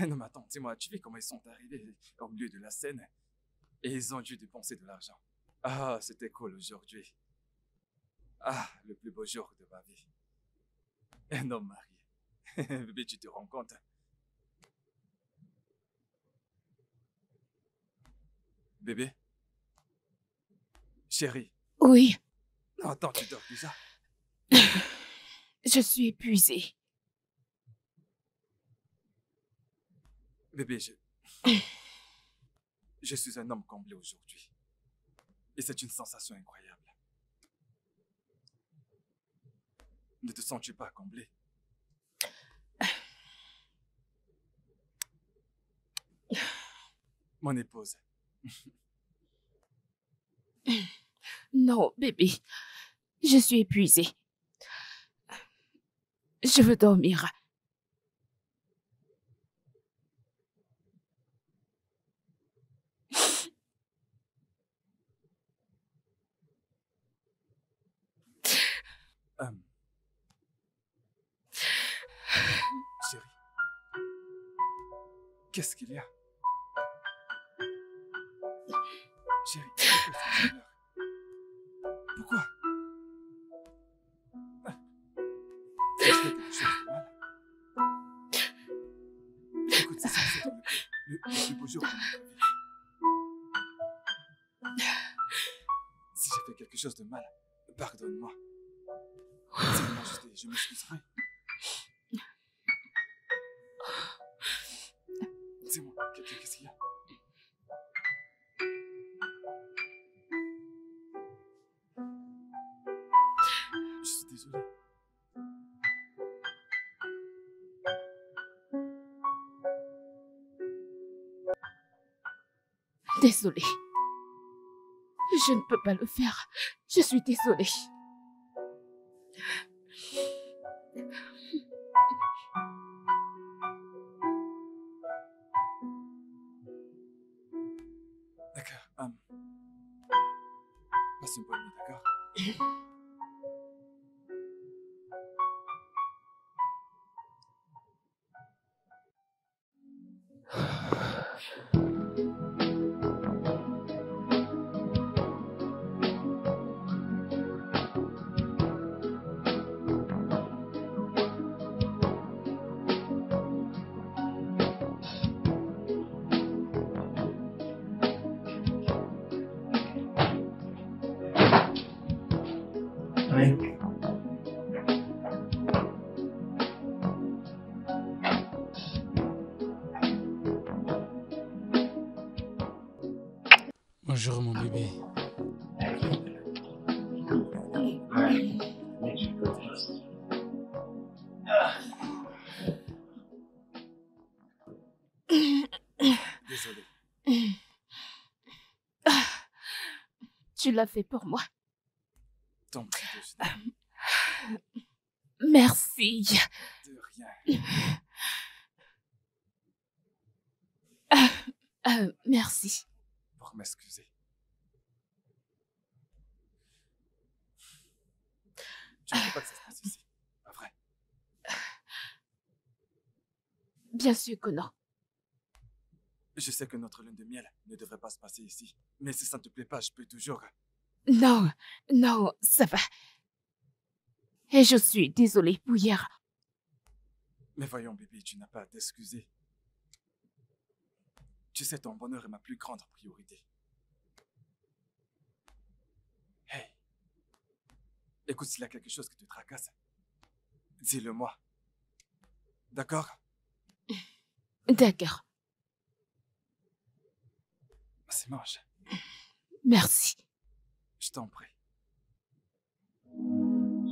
Non mais attends, dis-moi, tu vois comment ils sont arrivés au milieu de la scène et ils ont dû dépenser de l'argent. Ah, c'était cool aujourd'hui. Ah, le plus beau jour de ma vie. Un homme marié. Bébé, tu te rends compte? Bébé? Chérie? Oui, Non, attends, tu dors déjà? je suis épuisée. Bébé, je suis un homme comblé aujourd'hui. Et c'est une sensation incroyable. Ne te sens-tu pas comblé? Mon épouse. Non, bébé, je suis épuisée. Je veux dormir. Chérie, qu'est-ce qu'il y a? Chérie, pourquoi est-ce que tu pleures? Pourquoi? Tu as fait quelque chose de mal? Écoute, c'est censé être le plus beau jour de notre vie. Si j'ai fait quelque chose de mal, pardonne-moi. Dis-moi, je m'excuserai. Dis-moi, qu'est-ce qu'il y a? Je suis désolé. Désolée. Je ne peux pas le faire. Je suis désolée. D'accord. Passe une bonne nuit, d'accord? Bonjour mon bébé. Désolé. Tu l'as fait pour moi. Ton petit déjeuner. Merci. De rien. Merci. Pour m'excuser. Tu ne veux pas que ça se passe ici, pas vrai? Bien sûr que non. Je sais que notre lune de miel ne devrait pas se passer ici. Mais si ça ne te plaît pas, je peux toujours... Non, non, ça va. Et je suis désolée pour hier. Mais voyons, bébé, tu n'as pas à t'excuser. Tu sais, ton bonheur est ma plus grande priorité. Hey. Écoute, s'il y a quelque chose qui te tracasse, dis-le-moi. D'accord? D'accord. Vas-y, mange. Merci. Je t'en prie.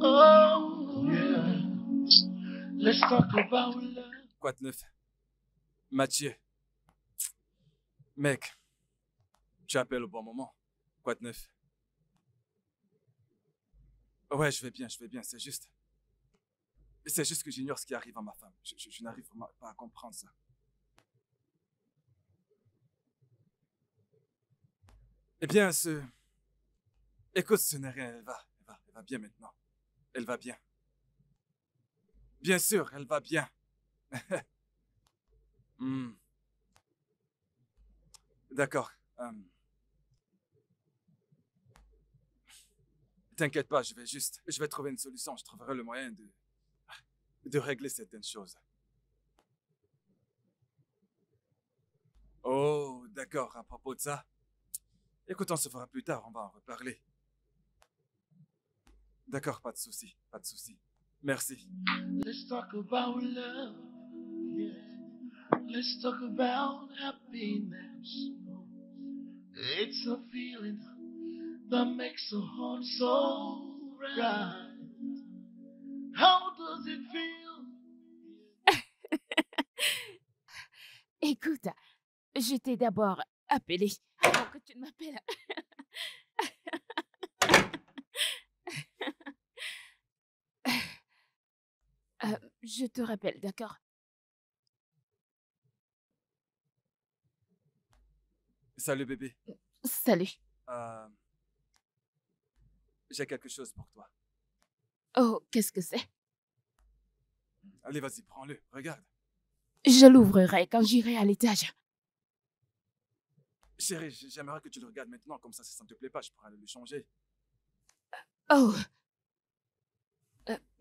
Oh, yeah. Let's talk about love. Quoi de neuf? Mathieu. Mec, tu appelles au bon moment. Quoi de neuf? Ouais, je vais bien, c'est juste. C'est juste que j'ignore ce qui arrive à ma femme. Je n'arrive vraiment pas à comprendre ça. Eh bien, écoute, ce n'est rien, elle va bien maintenant. Elle va bien. Bien sûr, elle va bien. Hmm. D'accord. T'inquiète pas, je vais trouver une solution. Je trouverai le moyen de régler certaines choses. Oh, d'accord, à propos de ça. Écoute, on se fera plus tard, on va en reparler. D'accord, pas de souci, pas de souci. Merci. Let's talk about love. Yeah. Let's talk about happiness. It's a feeling that makes a heart so right. How does it feel? Écoute, je t'ai d'abord appelé avant que tu ne m'appelles. Je te rappelle, d'accord? Salut bébé. Salut. Euh, j'ai quelque chose pour toi. Oh, qu'est-ce que c'est? Allez, vas-y, prends-le, regarde. Je l'ouvrirai quand j'irai à l'étage. Chérie, j'aimerais que tu le regardes maintenant, comme ça, si ça ne te plaît pas, je pourrais aller le changer. Oh,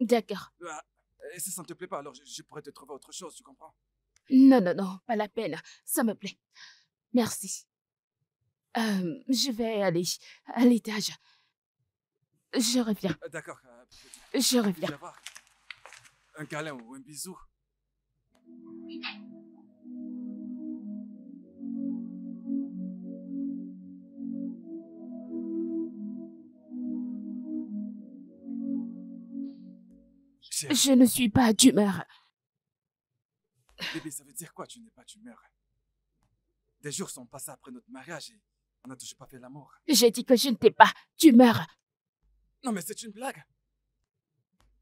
d'accord. Ah, et si ça ne te plaît pas, alors je pourrais te trouver autre chose, tu comprends? Non, non, non, pas la peine. Ça me plaît. Merci. Je vais aller à l'étage. Je reviens. D'accord, Je reviens. viens voir. Un câlin ou un bisou. Chérie, Je ne suis pas d'humeur. bébé, ça veut dire quoi, tu n'es pas d'humeur? Des jours sont passés après notre mariage et on n'a toujours pas fait l'amour. J'ai dit que je n'étais pas d'humeur. Non, mais c'est une blague.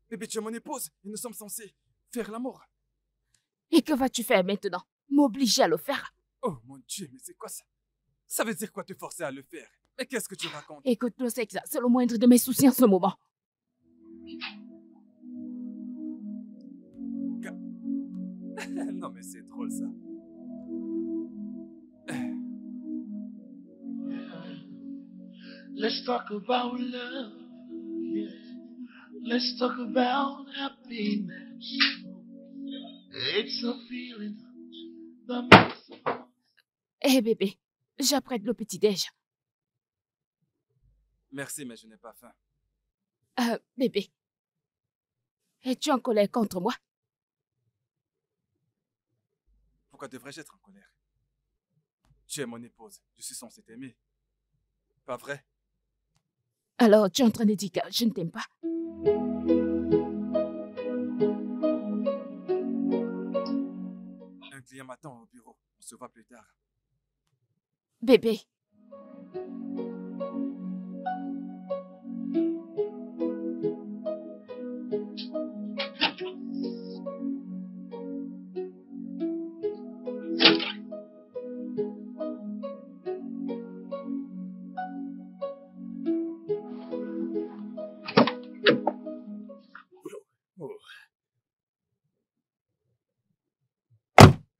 Bébé, tu es mon épouse et nous sommes censés faire l'amour. Et que vas-tu faire maintenant? M'obliger à le faire? Oh mon Dieu, mais c'est quoi ça? Ça veut dire quoi te forcer à le faire? Mais qu'est-ce que tu racontes? Écoute, le sexe, c'est le moindre de mes soucis en ce moment. Non, mais c'est drôle ça. Let's talk about love. Yeah. Let's talk about happiness. It's a feeling that makes a heart. Hé bébé, j'apprête le petit-déj. Merci, mais je n'ai pas faim. Bébé, es-tu en colère contre moi? Pourquoi devrais-je être en colère? Tu es mon épouse. Je suis censé t'aimer. Pas vrai? Alors, tu es en train de dire que je ne t'aime pas? Un client m'attend au bureau. On se voit plus tard. Bébé, Oh.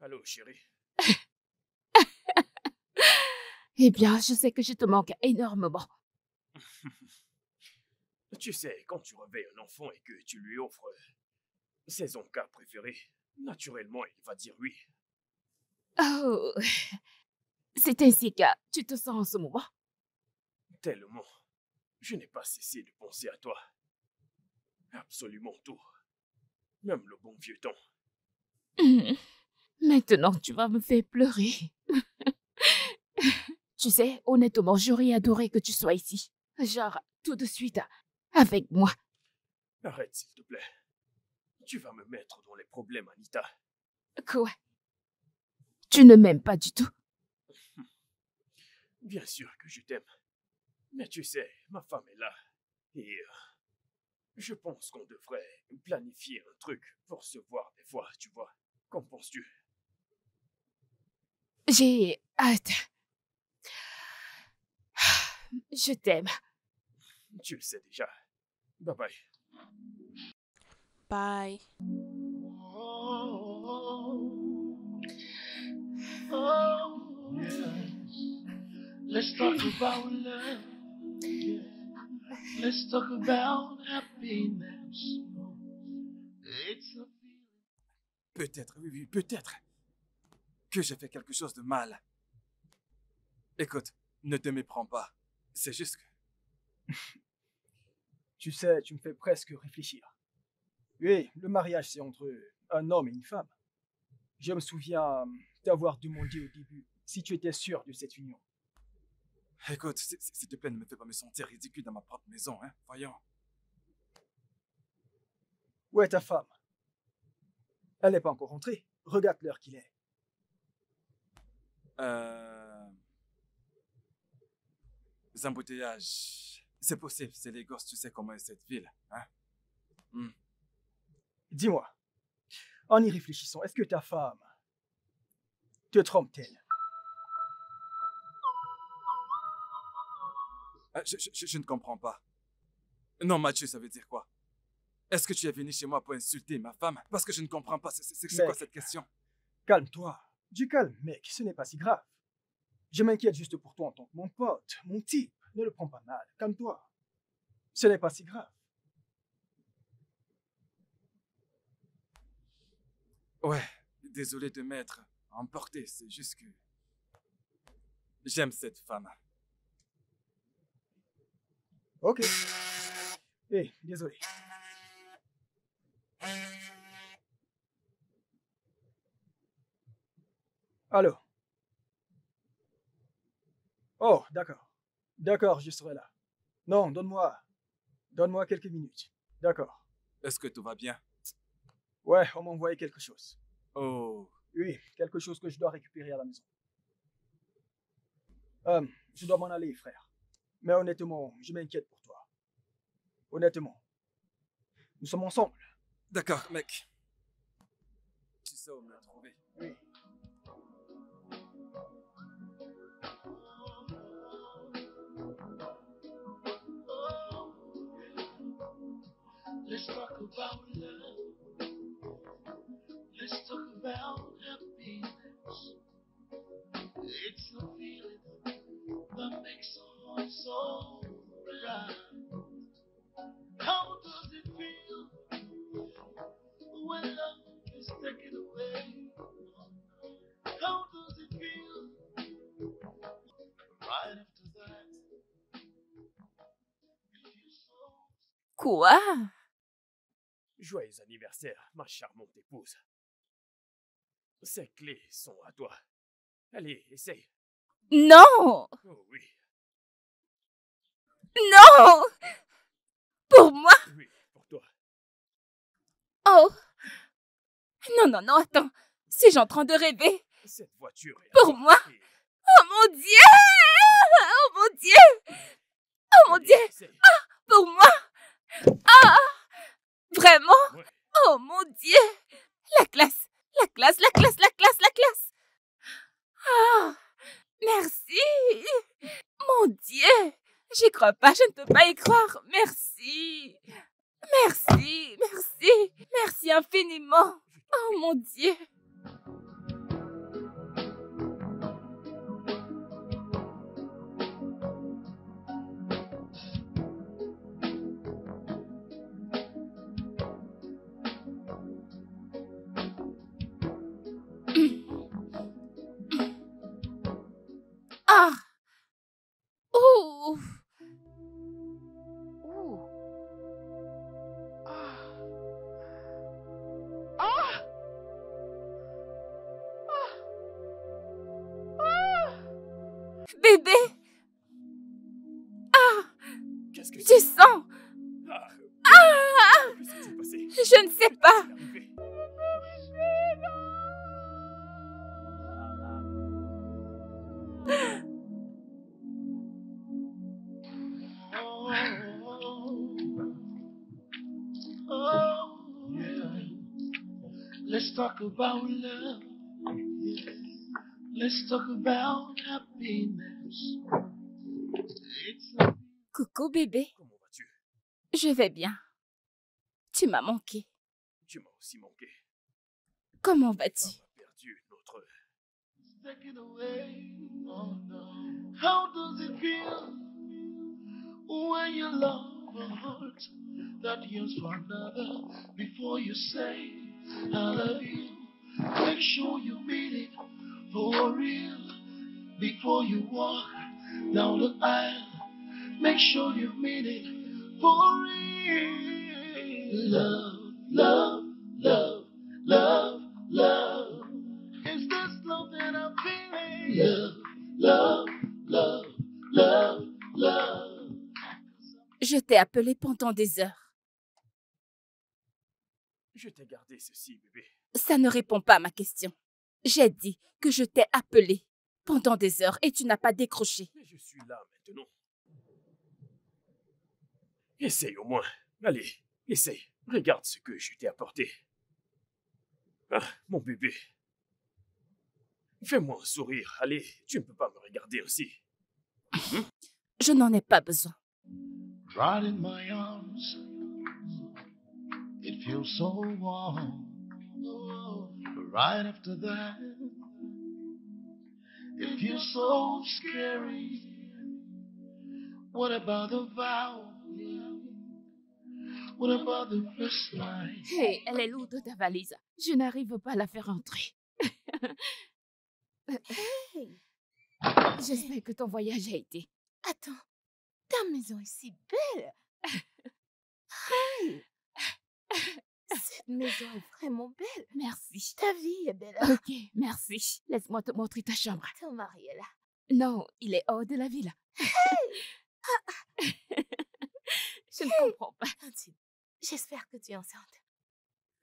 Allô, chérie. eh bien, je sais que je te manque énormément. Tu sais, quand tu réveilles un enfant et que tu lui offres ses encas préférés, naturellement, il va dire oui. Oh, c'est ainsi que tu te sens en ce moment? Tellement. Je n'ai pas cessé de penser à toi. Absolument tout. Même le bon vieux temps. Maintenant, tu vas me faire pleurer. Tu sais, honnêtement, j'aurais adoré que tu sois ici. Genre, tout de suite, avec moi. Arrête, s'il te plaît. Tu vas me mettre dans les problèmes, Anita. Quoi? Tu ne m'aimes pas du tout? Bien sûr que je t'aime. Mais tu sais, ma femme est là. Et je pense qu'on devrait planifier un truc pour se voir des fois, tu vois. Qu'en penses-tu? J'ai hâte. Je t'aime. Tu le sais déjà. Bye bye. Bye. Oh, Oh, yeah. Let's talk about love. Yeah. Let's talk about happiness. It's a feeling. Peut-être, oui, oui, peut-être que j'ai fait quelque chose de mal. Écoute, ne te méprends pas. C'est juste que... Tu sais, tu me fais presque réfléchir. Oui, le mariage, c'est entre un homme et une femme. Je me souviens t'avoir demandé au début si tu étais sûr de cette union. Écoute, s'il te plaît, ne me fais pas me sentir ridicule dans ma propre maison, hein. Voyons. Où est ta femme? Elle n'est pas encore rentrée. Regarde l'heure qu'il est. Les embouteillages. C'est possible, c'est les gosses, tu sais comment est cette ville, hein. Dis-moi, en y réfléchissant, est-ce que ta femme te trompe-t-elle? Je ne comprends pas. Non, Mathieu, ça veut dire quoi? Est-ce que tu es venu chez moi pour insulter ma femme? Parce que je ne comprends pas. C'est quoi cette question? Calme-toi. Du calme, mec, ce n'est pas si grave. Je m'inquiète juste pour toi en tant que mon pote, mon type. Ne le prends pas mal, calme-toi. Ce n'est pas si grave. Ouais, désolé de m'être emporté, c'est juste que... J'aime cette femme. Ok. Désolé. Allô? Oh, d'accord. D'accord, je serai là. Non, donne-moi quelques minutes. D'accord. Est-ce que tout va bien? Ouais, on m'a envoyé quelque chose. Oh. Oui, quelque chose que je dois récupérer à la maison. Je dois m'en aller, frère. Mais honnêtement, je m'inquiète pour toi. Honnêtement. Nous sommes ensemble. D'accord, mec. Tu sais où me trouver. Oui. Let's talk about love. Let's talk about happiness. It's a feeling that makes our heart so bright. How does it feel when love is taken away? How does it feel right after that? It feels so. Quoi? Joyeux anniversaire, ma charmante épouse. Ces clés sont à toi. Allez, essaye. Non! Oh oui, Non! Pour moi? oui, pour toi. Oh! Non, non, non, attends. Suis-je en train de rêver? Cette voiture est à Pour toi. moi? Et- Oh mon Dieu! Oh mon Dieu! Oh mon allez, Dieu! essaye. Pour moi? Ah! Vraiment? Ouais. Oh mon Dieu! La classe! La classe! La classe! La classe! La classe! Ah! Merci! Mon Dieu! J'y crois pas, je ne peux pas y croire. Merci! Merci! Merci! Merci infiniment! Oh mon Dieu! Ah! Ouh! Ouh! Ah! Ah! Bébé! Ah! Qu'est-ce que Du c'est? sang! Ah, Ah! qu'est-ce qui s'est passé? Je ne sais pas! Qu'est-ce qui est arrivé? Oh, yeah. Let's talk about love. Yeah. Let's talk about happiness. It's a... Coucou bébé, Comment vas-tu? je vais bien. Tu m'as manqué. Tu m'as aussi manqué. Comment Femme vas-tu? a perdu notre taken away. Oh no. How does it feel when you love a heart that yearns for another before you say I love you? Make sure you mean it for real before you walk down the aisle. Make sure you mean it for real. Love, love, love, love, love. Is this love that I'm feeling? Love, love, love, love, love. Je t'ai appelé pendant des heures. Je t'ai gardé ceci, bébé. Ça ne répond pas à ma question. J'ai dit que je t'ai appelé pendant des heures et tu n'as pas décroché. Mais je suis là maintenant. Essaye au moins. Allez, essaye. Regarde ce que je t'ai apporté. Ah, mon bébé. Fais-moi un sourire. Allez, tu ne peux pas me regarder ainsi. Je n'en ai pas besoin. Right in my arms, it feels so warm. Right after that, it feels so scary. What about the vow? What about the first night? Hey, elle est lourde ta valise. Je n'arrive pas à la faire entrer. Hey, J'espère que ton voyage a été. attends, ta maison est si belle. Hey, cette maison est vraiment belle. Merci. Ta vie est belle. Ok, merci. Laisse-moi te montrer ta chambre. Ton mari est là. Non, il est hors de la ville. Je ne comprends pas. Tantine, j'espère que tu es enceinte.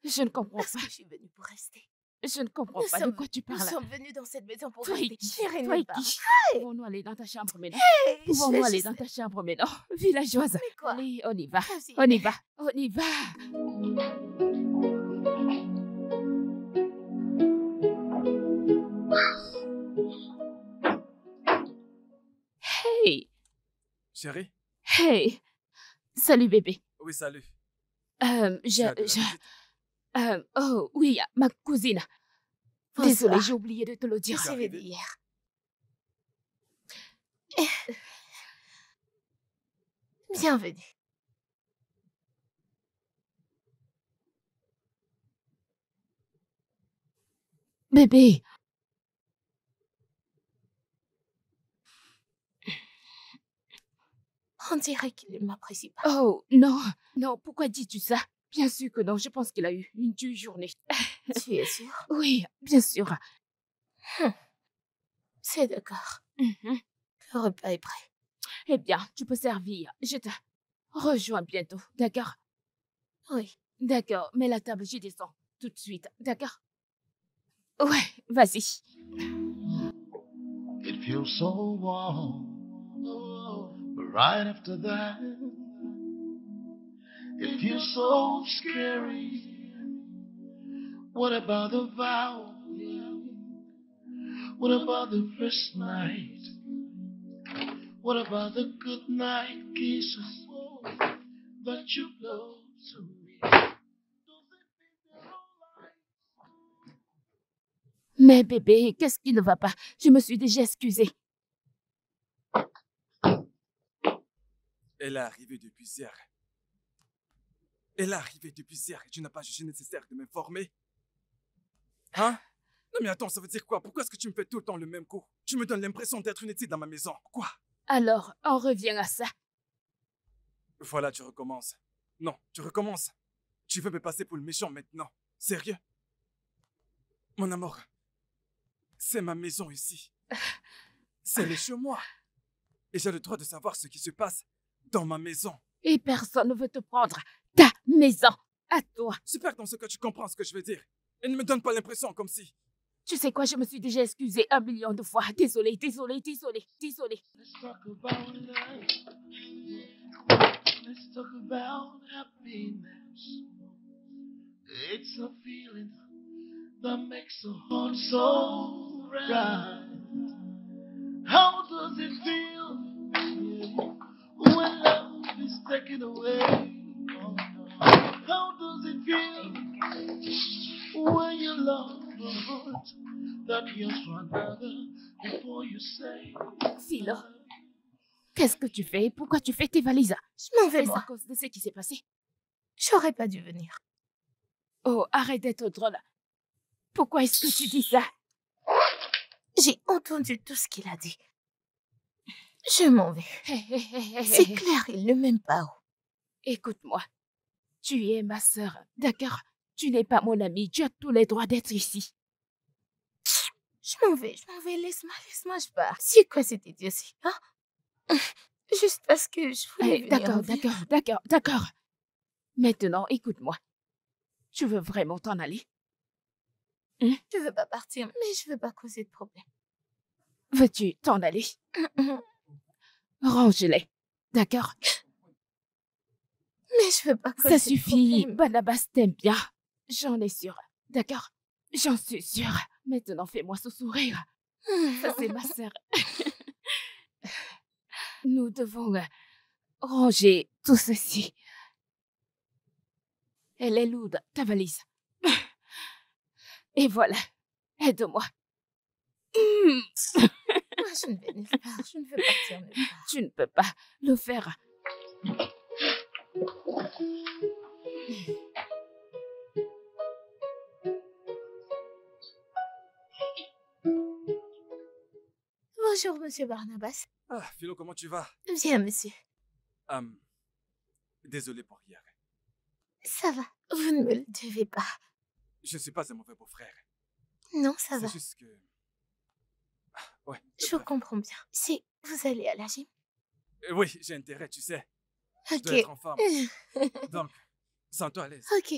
Je ne comprends Parce pas. que je suis venue pour rester. Je ne comprends Nous pas de sommes- quoi tu Nous parles. sommes venus dans cette maison pour Toi et rester. qui J'irai Toi et nulle part. qui Pouvons-nous aller dans ta chambre maintenant? Hey, je Pouvons-nous vais aller juste- dans ta chambre maintenant? Villageoise. Mais quoi? Allez, on y va. Vas-y. On y va. On y va. Hey, Chérie? hey. Salut bébé. Oui, salut. Je, Tu as de la je, visite? oh oui, ma cousine. Bonsoir. Désolée, j'ai oublié de te le dire. Je C'est l'ai arrivé. dit hier. Bienvenue. Bébé, On dirait qu'il ne m'apprécie pas. oh non, non, pourquoi dis-tu ça? Bien sûr que non, je pense qu'il a eu une dure journée. Tu es sûr? Oui, bien sûr. C'est d'accord. Mhm. Le repas est prêt. Eh bien, tu peux servir. Je te rejoins bientôt, d'accord? Oui. D'accord, mets la table, j'y descends tout de suite, d'accord? Ouais, vas-y. It feels so warm. But right after that, it feels so scary. What about the vow? What about the first night? What about the good night kisses that you blow to me? Mais bébé, qu'est-ce qui ne va pas? Je me suis déjà excusée. Elle est arrivée depuis hier. Elle est arrivée depuis hier et tu n'as pas jugé nécessaire de m'informer. Hein? Non mais attends, ça veut dire quoi? Pourquoi est-ce que tu me fais tout le temps le même coup? Tu me donnes l'impression d'être une étude dans ma maison. Quoi? Alors, on revient à ça. Voilà, tu recommences. Non, tu recommences. Tu veux me passer pour le méchant maintenant. Sérieux? Mon amour, c'est ma maison ici. C'est le chez moi. Et j'ai le droit de savoir ce qui se passe dans ma maison. Et personne ne veut te prendre ta maison à toi. J'espère que dans ce cas, tu comprends ce que je veux dire. Et ne me donne pas l'impression comme si... Tu sais quoi, je me suis déjà excusée 1 million de fois. Désolée, désolée, désolée, désolée. Let's talk about love. Let's talk about happiness. It's a feeling that makes the heart so right. How does it feel when love is taken away? How does it feel when you love a heart that yearns for another before you say. Philo, qu'est-ce que tu fais? Pourquoi tu fais tes valises? Je m'en vais, Est-ce à moi. cause de ce qui s'est passé? J'aurais pas dû venir. Oh, arrête d'être drôle. Pourquoi est-ce que tu dis ça? J'ai entendu tout ce qu'il a dit. Je m'en vais. C'est clair, il ne m'aime pas. Écoute-moi. Tu es ma sœur, d'accord? Tu n'es pas mon ami. Tu as tous les droits d'être ici. Je m'en vais. Laisse-moi, je pars. C'est quoi cette idiotie, hein? Juste parce que je voulais venir en ville. D'accord. Maintenant, écoute-moi. Tu veux vraiment t'en aller? Je veux pas partir, mais je veux pas causer de problème. Veux-tu t'en aller? Range-les, d'accord? Mais je veux pas causer Ça de suffit, problème. Barnabas t'aime bien. J'en ai sûre, d'accord? J'en suis sûre. Maintenant, fais-moi ce sourire. Ça, c'est ma sœur. Nous devons ranger tout ceci. Elle est lourde, ta valise. Et voilà, aide-moi. Moi, je ne vais nulle part. Je ne veux partir nulle part. Tu ne peux pas le faire. Bonjour, monsieur Barnabas. Ah, Philo, comment tu vas? Bien, monsieur. Désolé pour hier. Ça va. Vous ne me le devez pas. Je ne suis pas un mauvais beau-frère. Non, ça va. C'est juste que... Ah, ouais. Je vous comprends bien. Si vous allez à la gym. Oui, j'ai intérêt, tu sais. Je dois Ok. être en forme. Donc, sens-toi à l'aise. Ok.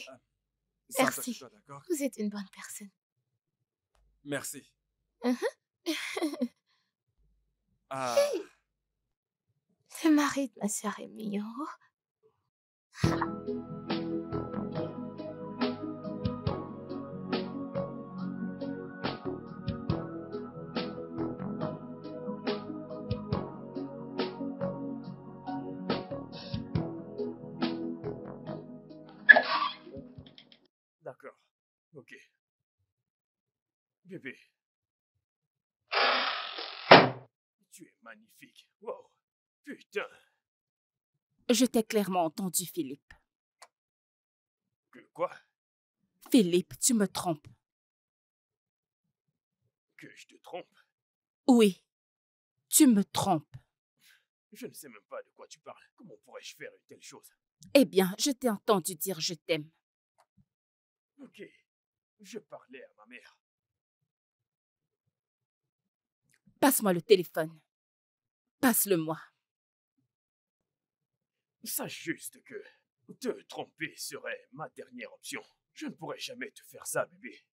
Sens-toi Merci. chez toi, d'accord? Vous êtes une bonne personne. Merci. Mhm. Ah, Le mari de ma sœur est mignon. D'accord. Ok. Bébé. Tu es magnifique. Wow. Putain. Je t'ai clairement entendu, Philippe. Que quoi? Philippe, tu me trompes. Que je te trompe? Oui, tu me trompes. Je ne sais même pas de quoi tu parles. Comment pourrais-je faire une telle chose? Eh bien, je t'ai entendu dire je t'aime. Ok. Je parlais à ma mère. Passe-moi le téléphone. Passe-le-moi. Sache juste que te tromper serait ma dernière option. Je ne pourrais jamais te faire ça, bébé.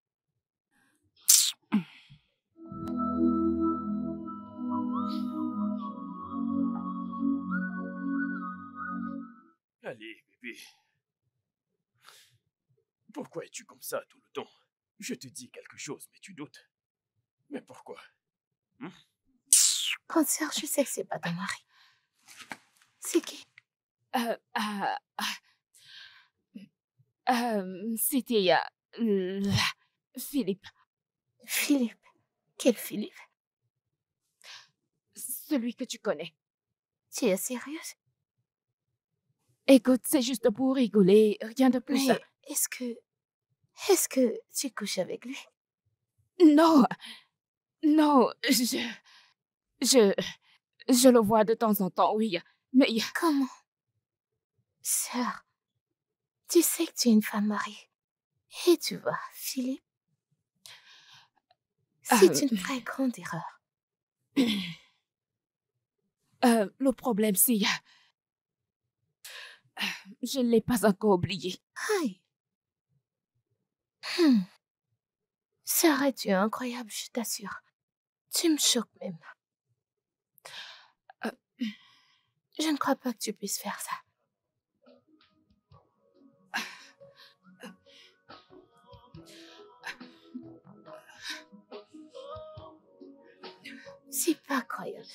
Allez, bébé. Pourquoi es-tu comme ça tout le temps? Je te dis quelque chose, mais tu doutes. Mais pourquoi? Cancer, je sais que c'est pas ton mari. C'est qui? C'était Philippe. Philippe. Quel Philippe? Celui que tu connais. Tu es sérieuse? Écoute, c'est juste pour rigoler, rien de plus. Mais est-ce que tu couches avec lui? Non, je le vois de temps en temps, oui, mais Comment? Sœur, tu sais que tu es une femme mariée. Et tu vois, Philippe, c'est une très grande erreur. le problème, c'est... je ne l'ai pas encore oublié. Aïe. Serais-tu incroyable, je t'assure. Tu me choques même. Je ne crois pas que tu puisses faire ça. C'est pas croyable.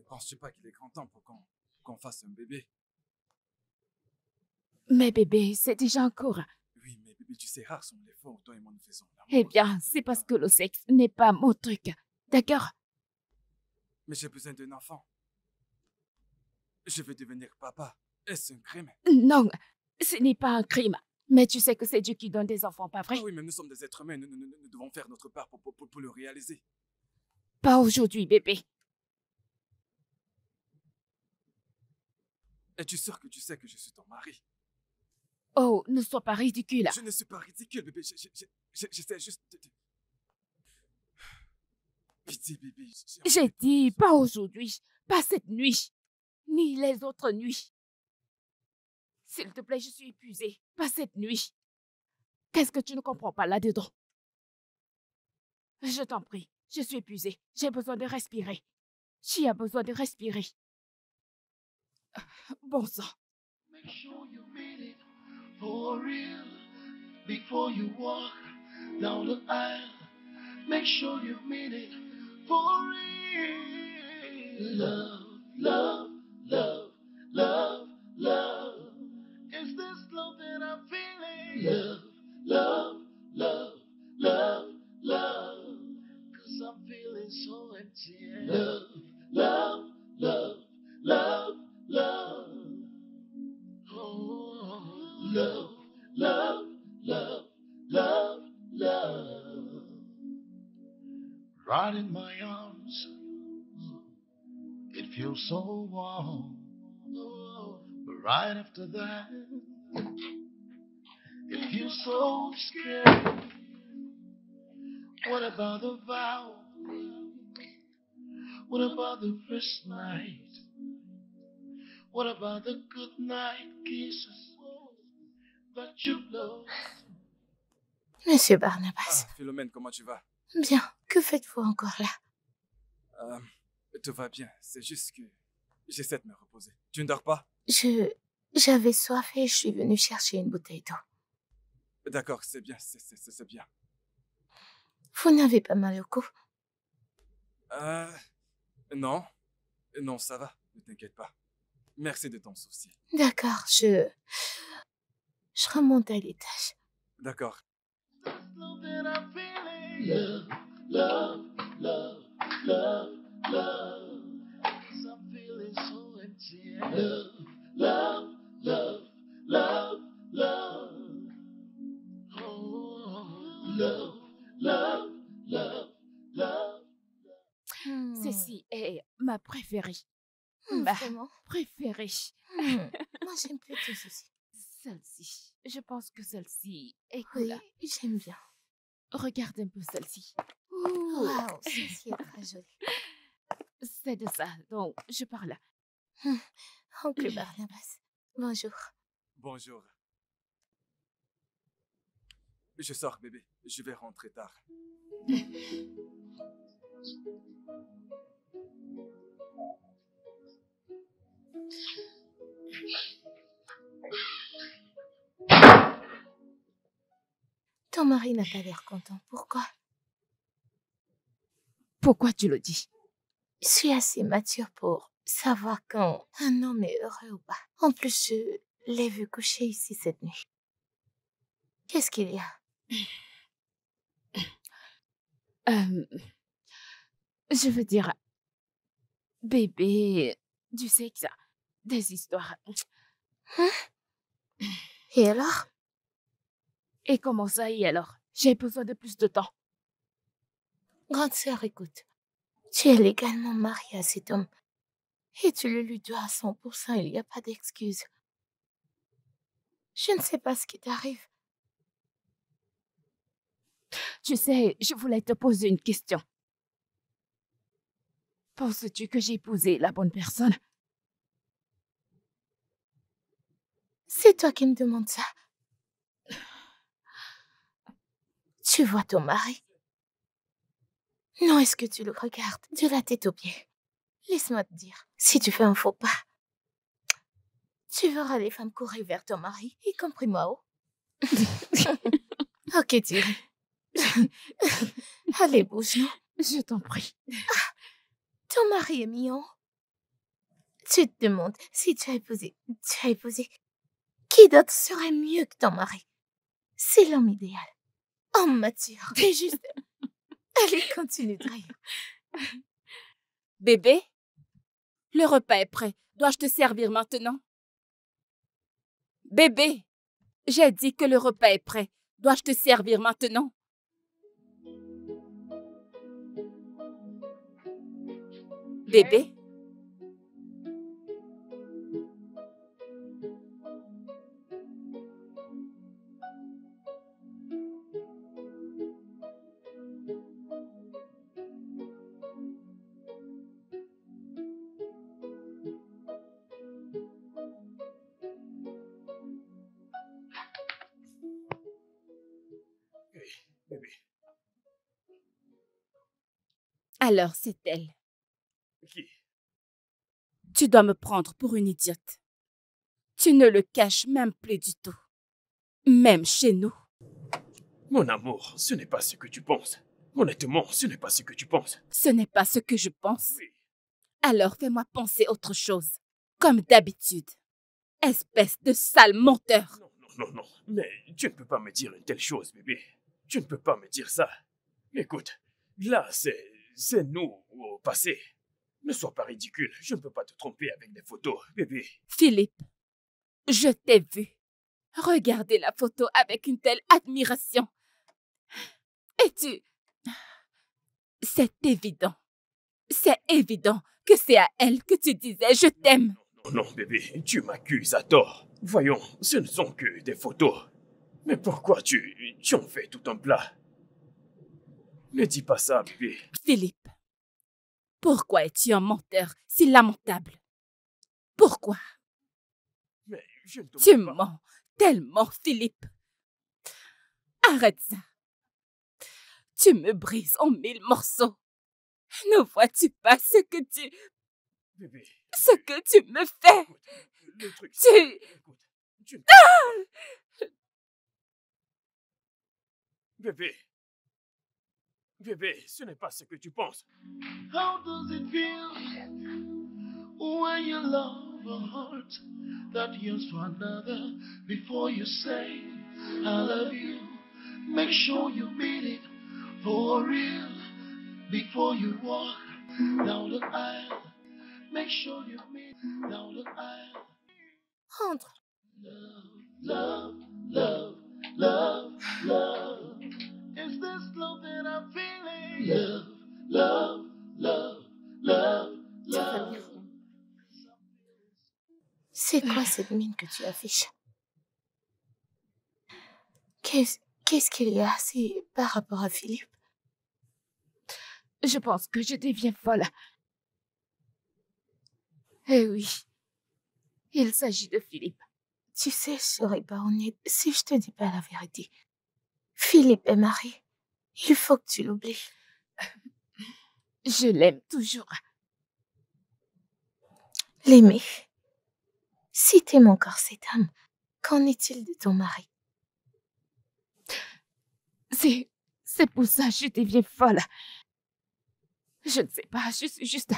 ne penses-tu pas qu'il est grand temps pour qu'on fasse un bébé? Mais bébé, c'est déjà encore. Oui, mais bébé, tu sais, rares sont les fois où toi et moi nous faisons l'amour. Eh bien, c'est parce que le sexe n'est pas mon truc. D'accord? Mais j'ai besoin d'un enfant. Je veux devenir papa. Est-ce un crime? Non, ce n'est pas un crime. Mais tu sais que c'est Dieu qui donne des enfants, pas vrai? Ah oui, mais nous sommes des êtres humains. Nous devons faire notre part pour le réaliser. Pas aujourd'hui, bébé. Es-tu sûr que tu sais que je suis ton mari? Oh, ne sois pas ridicule. Je ne suis pas ridicule, bébé. J'essaie juste de... Pitié, bébé. J'ai dit pas aujourd'hui, pas cette nuit, ni les autres nuits. S'il te plaît, je suis épuisée. Pas cette nuit. Qu'est-ce que tu ne comprends pas là-dedans? Je t'en prie, je suis épuisée. J'ai besoin de respirer. Tu as besoin de respirer. Bon sang. Make sure you mean it for real before you walk down the aisle. Make sure you mean it for real. Love, love, love, love, love. Is this love that I'm feeling? Love, love, love, love, love. 'Cause I'm feeling so empty. Love, love, love, love, love. Oh, love, love, love, love, love. Right in my arms, it feels so warm. But right after that, it feels so scary. What about the vow? What about the first night? What about the good night kisses that you love? Monsieur Barnabas. Ah, Philomène, comment tu vas? Bien, que faites-vous encore là? Tout va bien. C'est juste que j'essaie de me reposer. Tu ne dors pas? J'avais soif et je suis venue chercher une bouteille d'eau. D'accord, c'est bien, c'est bien. Vous n'avez pas mal au cou? Non. Non, ça va. Ne t'inquiète pas. Merci de ton souci. D'accord, je remonte à l'étage. D'accord. Love that I'm feeling. Love, love, love, love, love. 'Cause I'm feeling so empty. Love, love, love, love, love. Oh, love, love, love, love. Ceci est ma préférée. Vraiment? Préférée. Moi, j'aime plutôt ceci. Celle-ci. Je pense que celle-ci est Oui, cool. j'aime bien. Regarde un peu celle-ci. Waouh, ceci est très joli. C'est de ça dont je parle. Oncle Barnabas, bonjour. Bonjour. Je sors, bébé. Je vais rentrer tard. Ton mari n'a pas l'air content. Pourquoi? Pourquoi tu le dis? Je suis assez mature pour savoir quand un homme est heureux ou pas. En plus, je l'ai vu coucher ici cette nuit. Qu'est-ce qu'il y a? Je veux dire, bébé, du sexe, des histoires. Et alors? Et comment ça, et alors? J'ai besoin de plus de temps. Grande sœur, écoute. Tu es légalement mariée à cet homme. Et tu le lui dois à 100%, il n'y a pas d'excuse. Je ne sais pas ce qui t'arrive. Tu sais, je voulais te poser une question. Penses-tu que j'ai épousé la bonne personne? C'est toi qui me demandes ça. Tu vois ton mari? Non, est-ce que tu le regardes de la tête aux pieds? Laisse-moi te dire, si tu fais un faux pas, tu verras les femmes courir vers ton mari, y compris moi. Oh. Ok, Thierry. Allez, bouge-nous. Je t'en prie. Ton mari est mignon. Tu te demandes si tu as épousé Qui d'autre serait mieux que ton mari? C'est l'homme idéal. Homme mature. T'es juste... Allez, continue de rire. Bébé, le repas est prêt. Dois-je te servir maintenant? Bébé, j'ai dit que le repas est prêt. Dois-je te servir maintenant? Bébé? Hey, bébé, Alors c'est elle. qui? Tu dois me prendre pour une idiote. Tu ne le caches même plus du tout. Même chez nous. Mon amour, ce n'est pas ce que tu penses. Honnêtement, ce n'est pas ce que tu penses. Ce n'est pas ce que je pense. Oui. Alors fais-moi penser autre chose. Comme d'habitude. Espèce de sale menteur. Non, non, non, non. Mais tu ne peux pas me dire une telle chose, bébé. Tu ne peux pas me dire ça. Écoute, là, c'est nous au passé. Ne sois pas ridicule. Je ne peux pas te tromper avec des photos, bébé. Philippe, je t'ai vu. Regarder la photo avec une telle admiration. Et tu... C'est évident. C'est évident que c'est à elle que tu disais « je t'aime ». Non, non, bébé, tu m'accuses à tort. Voyons, ce ne sont que des photos. Mais pourquoi tu en fais tout un plat? Ne dis pas ça, bébé. Philippe, pourquoi es-tu un menteur si lamentable? Pourquoi? Mais je ne te Tu mens pas. mens tellement, Philippe. Arrête ça. Tu me brises en 1000 morceaux. Ne vois-tu pas Bébé, ce que tu me fais? écoute, le truc... Tu... Écoute, tu ne... Bébé. Bébé, ce n'est pas ce que tu penses. How does it feel when you love a heart that yearns for another before you say I love you? Make sure you mean it for real before you walk down the aisle. Make sure you mean it down the aisle. Rentre. Love, love, love, love. Is this love that I'm feeling? Love, love, love, love, Ça va bien. love. C'est quoi cette mine que tu affiches? Qu'est-ce qu'il y a? C'est par rapport à Philippe? Je pense que je deviens folle. Eh oui, il s'agit de Philippe. Tu sais, je serais pas honnête si je te dis pas la vérité. Philippe est marié. Il faut que tu l'oublies. Je l'aime toujours. L'aimer. Si t'aimes encore cette âme, qu'en est-il de ton mari? C'est pour ça que je deviens folle. Je ne sais pas, je suis juste...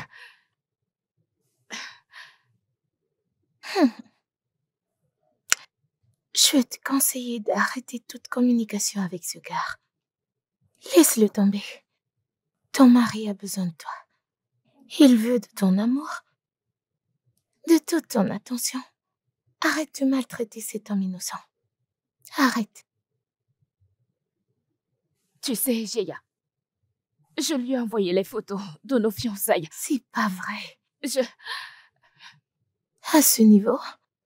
Je vais te conseiller d'arrêter toute communication avec ce gars. Laisse-le tomber. Ton mari a besoin de toi. Il veut de ton amour, de toute ton attention. Arrête de maltraiter cet homme innocent. Arrête. Tu sais, Géa, je lui ai envoyé les photos de nos fiançailles. C'est pas vrai. Je... À ce niveau,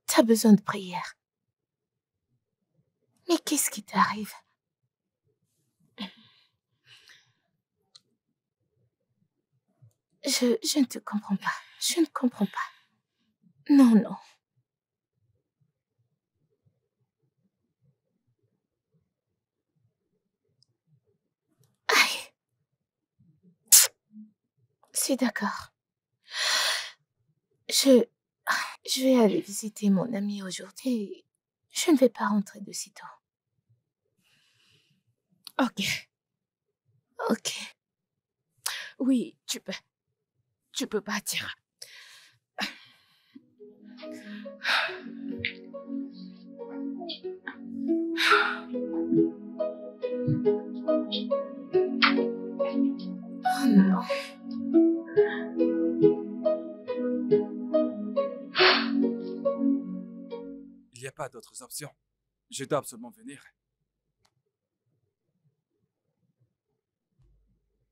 t'as besoin de prière. Mais qu'est-ce qui t'arrive? Je ne te comprends pas. Je ne comprends pas. Non, non. Aïe. C'est d'accord. Je vais aller visiter mon ami aujourd'hui. Je ne vais pas rentrer de sitôt. Ok. Ok. Oui, tu peux. Tu peux partir. Oh non. Il n'y a pas d'autres options. Je dois absolument venir.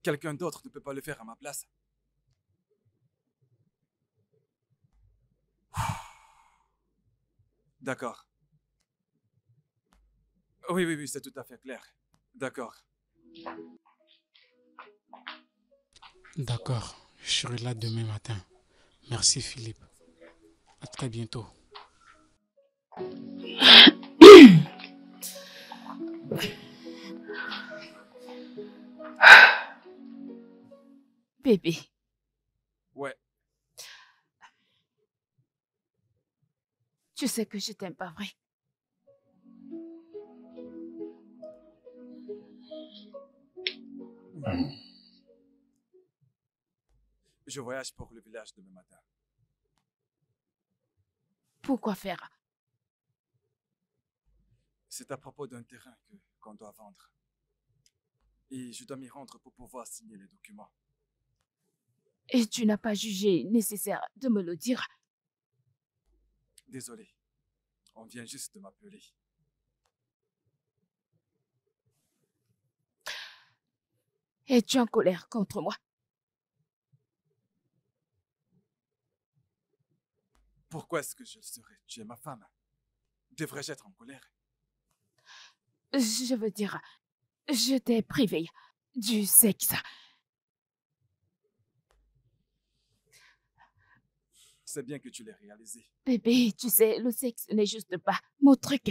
Quelqu'un d'autre ne peut pas le faire à ma place. D'accord. Oui, c'est tout à fait clair. D'accord. D'accord, je serai là demain matin. Merci Philippe. À très bientôt. Bébé, Ouais, tu sais que je t'aime pas vrai. je voyage pour le village demain matin. Pourquoi faire? C'est à propos d'un terrain qu'on doit vendre. Et je dois m'y rendre pour pouvoir signer les documents. Et tu n'as pas jugé nécessaire de me le dire? Désolé, on vient juste de m'appeler. Es-tu en colère contre moi? Pourquoi est-ce que je le serais? Tu es ma femme. Devrais-je être en colère? Je veux dire, je t'ai privé du sexe. C'est bien que tu l'aies réalisé. Bébé, tu sais, le sexe n'est juste pas mon truc.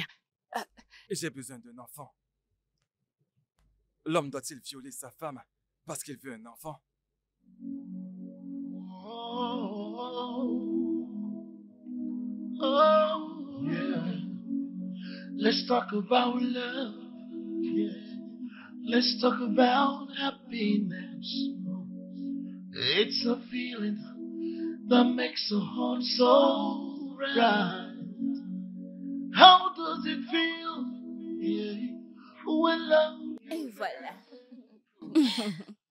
Et j'ai besoin d'un enfant. L'homme doit-il violer sa femme parce qu'il veut un enfant? Oh, yeah. Let's talk about love. Yeah. Let's talk about happiness. It's a feeling that makes the heart so right. How does it feel? Yeah. When love. Et voilà.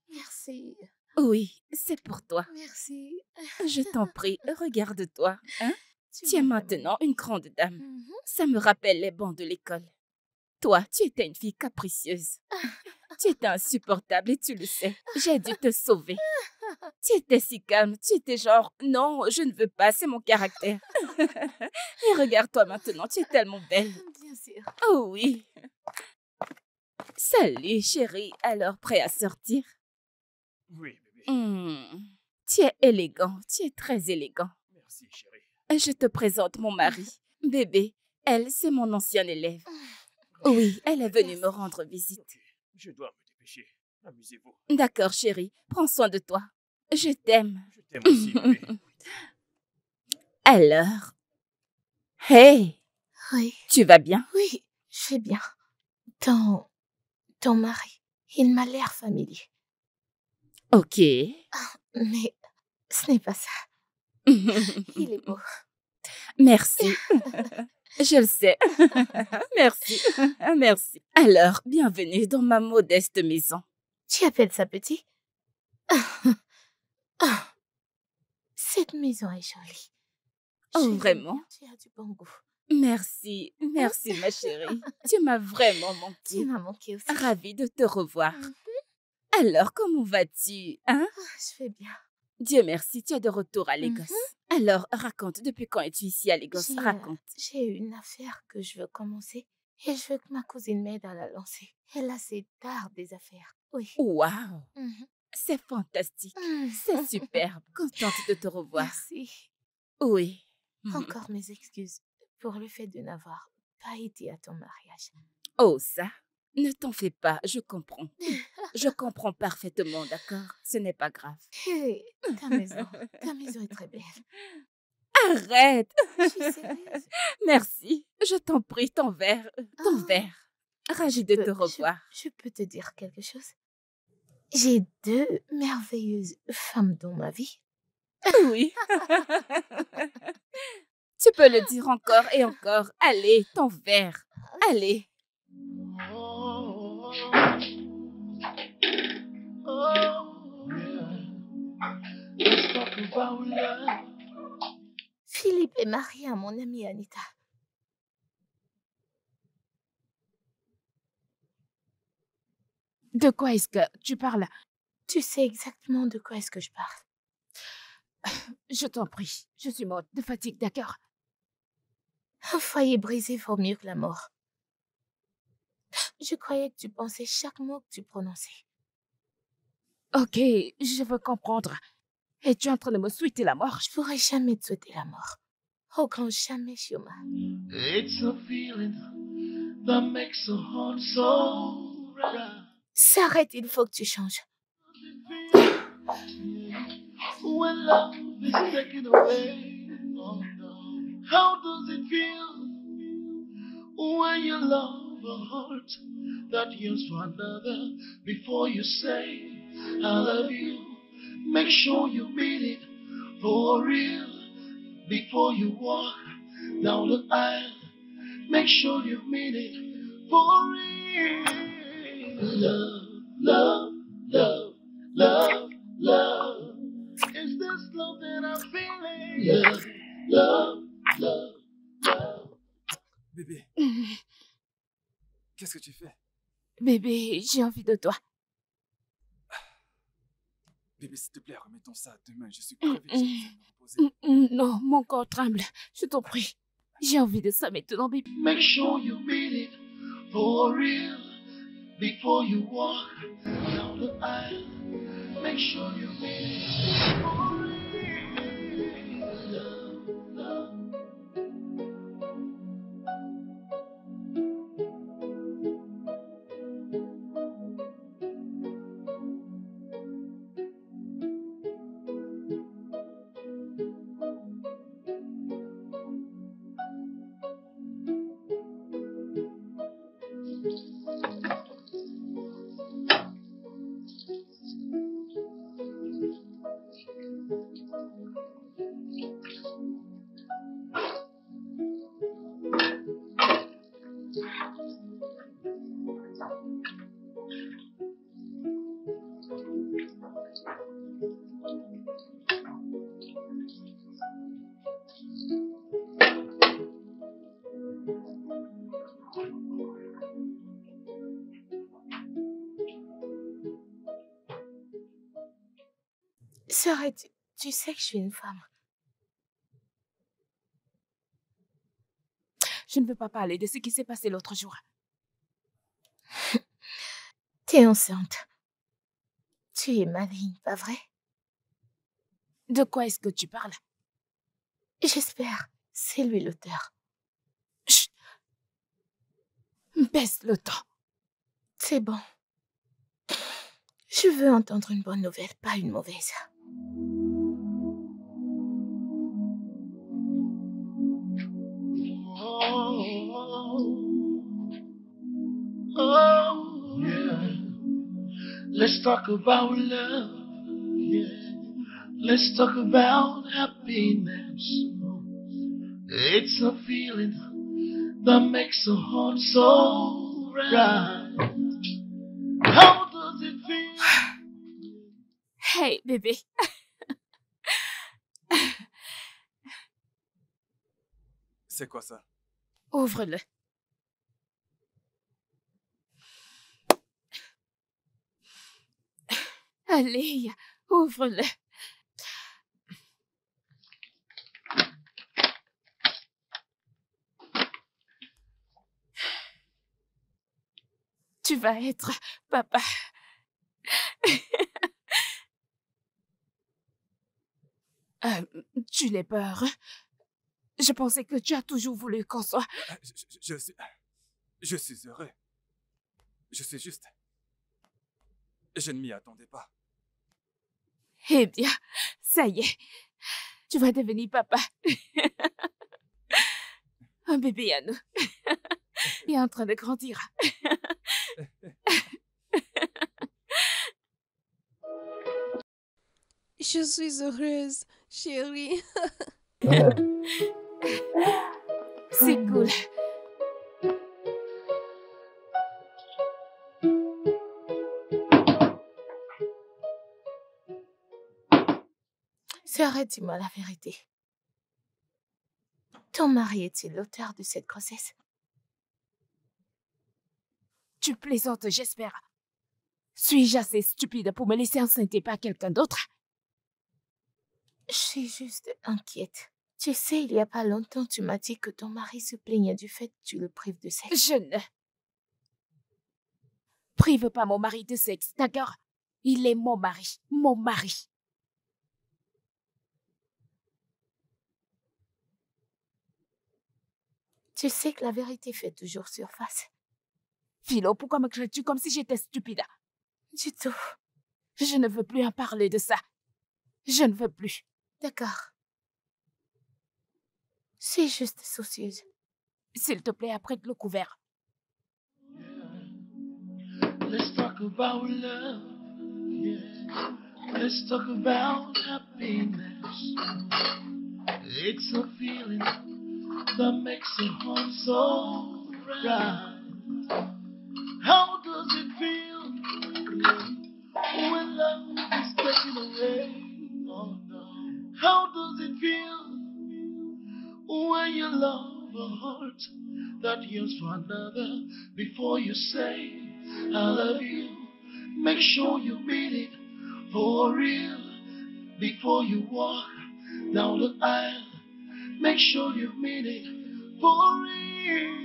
Merci. Oui, c'est pour toi. Merci. Je t'en prie, regarde-toi. Hein? Tu es m'as maintenant une grande dame. vraiment- Mhm. Ça me rappelle les bancs de l'école. Toi, tu étais une fille capricieuse. Tu étais insupportable et tu le sais. J'ai dû te sauver. Tu étais si calme. Tu étais genre, non, je ne veux pas, c'est mon caractère. Et regarde-toi maintenant, tu es tellement belle. Bien sûr. Oh oui. Salut, chérie. Alors, prêt à sortir? Oui, bébé. Tu es élégant. Tu es très élégant. Merci, chérie. Je te présente mon mari. Bébé, elle, c'est mon ancienne élève. Oui, elle est venue me rendre visite. Ok, je dois me dépêcher. Amusez-vous. D'accord, chérie. Prends soin de toi. Je t'aime. Je t'aime aussi, bébé. Alors? Hey, Oui, tu vas bien? oui, je vais bien. Ton mari, il m'a l'air familier. Ok. Mais ce n'est pas ça. Il est beau. Merci. Je le sais. Merci. Merci. Alors, bienvenue dans ma modeste maison. Tu appelles ça petit? Ah, cette maison est jolie. Oh, Je l'aime vraiment? bien, tu as du bon goût. Merci. Merci, ma chérie. Tu m'as vraiment Tu manqué. m'as manqué aussi. Ravie de te revoir. Mhm. Alors, comment vas-tu, hein? Je vais bien. Dieu merci, tu es de retour à Lagos. Alors, raconte, depuis quand es-tu ici à Lagos? J'ai, Raconte. J'ai une affaire que je veux commencer et je veux que ma cousine m'aide à la lancer. Elle a ses dards des affaires. Oui. Waouh, Mhm. c'est fantastique. Mhm. C'est superbe. Contente de te revoir. Merci. Oui. Encore mes excuses pour le fait de n'avoir pas été à ton mariage. Oh, ça, ne t'en fais pas, je comprends. Je comprends parfaitement, d'accord? Ce n'est pas grave. Hé, ta maison est très belle. Arrête! Je suis sérieuse. Merci. Je t'en prie, ton verre. Ton Ah. verre. Ravi de te Je- revoir. Je peux te dire quelque chose? J'ai 2 merveilleuses femmes dans ma vie. Oui. Tu peux le dire encore et encore. Allez, ton verre. Allez. Oh, yeah. Let's talk about love. Philippe est marié à mon amie Anita. De quoi est-ce que tu parles? Tu sais exactement de quoi est-ce que je parle. Je t'en prie, je suis morte de fatigue, d'accord? Un foyer brisé vaut mieux que la mort. Je croyais que tu pensais chaque mot que tu prononçais. Ok, je veux comprendre. Es-tu en train de me souhaiter la mort? Je pourrais jamais te souhaiter la mort. Au grand jamais, Shioma. It's a feeling that makes a heart so right. S'arrête, il faut que tu changes. When love is taken away, oh no. How does it feel when you love a heart that yearns for another? Before you say I love you, make sure you mean it for real. Before you walk down the aisle, make sure you mean it for real. Love, love, love, love, love. Is this love that I'm feeling? Love, love, love, love. Bébé, qu'est-ce que tu fais? Bébé, j'ai envie de toi. Bébé, s'il te plaît, remettons ça demain. Je suis crevé, j'ai besoin de me reposer. Non, mon corps tremble. Je t'en prie. J'ai envie de ça maintenant, bébé. Make sure you mean it for real. Before you walk down the aisle, make sure you mean it for real. Love, love. S'arrête, tu sais que je suis une femme. Je ne veux pas parler de ce qui s'est passé l'autre jour. T'es enceinte. Tu es maligne, pas vrai? De quoi est-ce que tu parles? J'espère. C'est lui l'auteur. Chut. Baisse le ton. C'est bon. Je veux entendre une bonne nouvelle, pas une mauvaise. Oh, yeah. Let's talk about love. Yeah. Let's talk about happiness. It's a feeling that makes a heart so right. How does it feel? Hey, bébé. C'est quoi ça? Ouvre-le. Allez, ouvre-le. Tu vas être papa. Tu l'as peur. Je pensais que tu as toujours voulu qu'on soit... Je suis heureux. Je suis juste... Je ne m'y attendais pas. Eh bien, ça y est. Tu vas devenir papa. Un bébé à nous. Il est en train de grandir. Je suis heureuse, chérie. C'est cool. Sœur, dis-moi la vérité. Ton mari est-il l'auteur de cette grossesse? Tu plaisantes, j'espère. Suis-je assez stupide pour me laisser enceinte et pas quelqu'un d'autre? Je suis juste inquiète. Tu sais, il y a pas longtemps, tu m'as dit que ton mari se plaignait du fait que tu le prives de sexe. Je ne prive pas mon mari de sexe, d'accord? Il est mon mari, mon mari. Tu sais que la vérité fait toujours surface. Philo, pourquoi me crées-tu comme si j'étais stupide? Du tout. Je ne veux plus en parler de ça. Je ne veux plus. D'accord. Je suis juste soucieuse. S'il te plaît, apprête le couvert. Let's talk about love. Yeah. Let's talk about happiness. It's a feeling that makes your heart so right. How does it feel when love is taken away? Oh no. How does it feel when you love a heart that yearns for another? Before you say I love you, make sure you mean it for real. Before you walk down the aisle, make sure you mean it for real.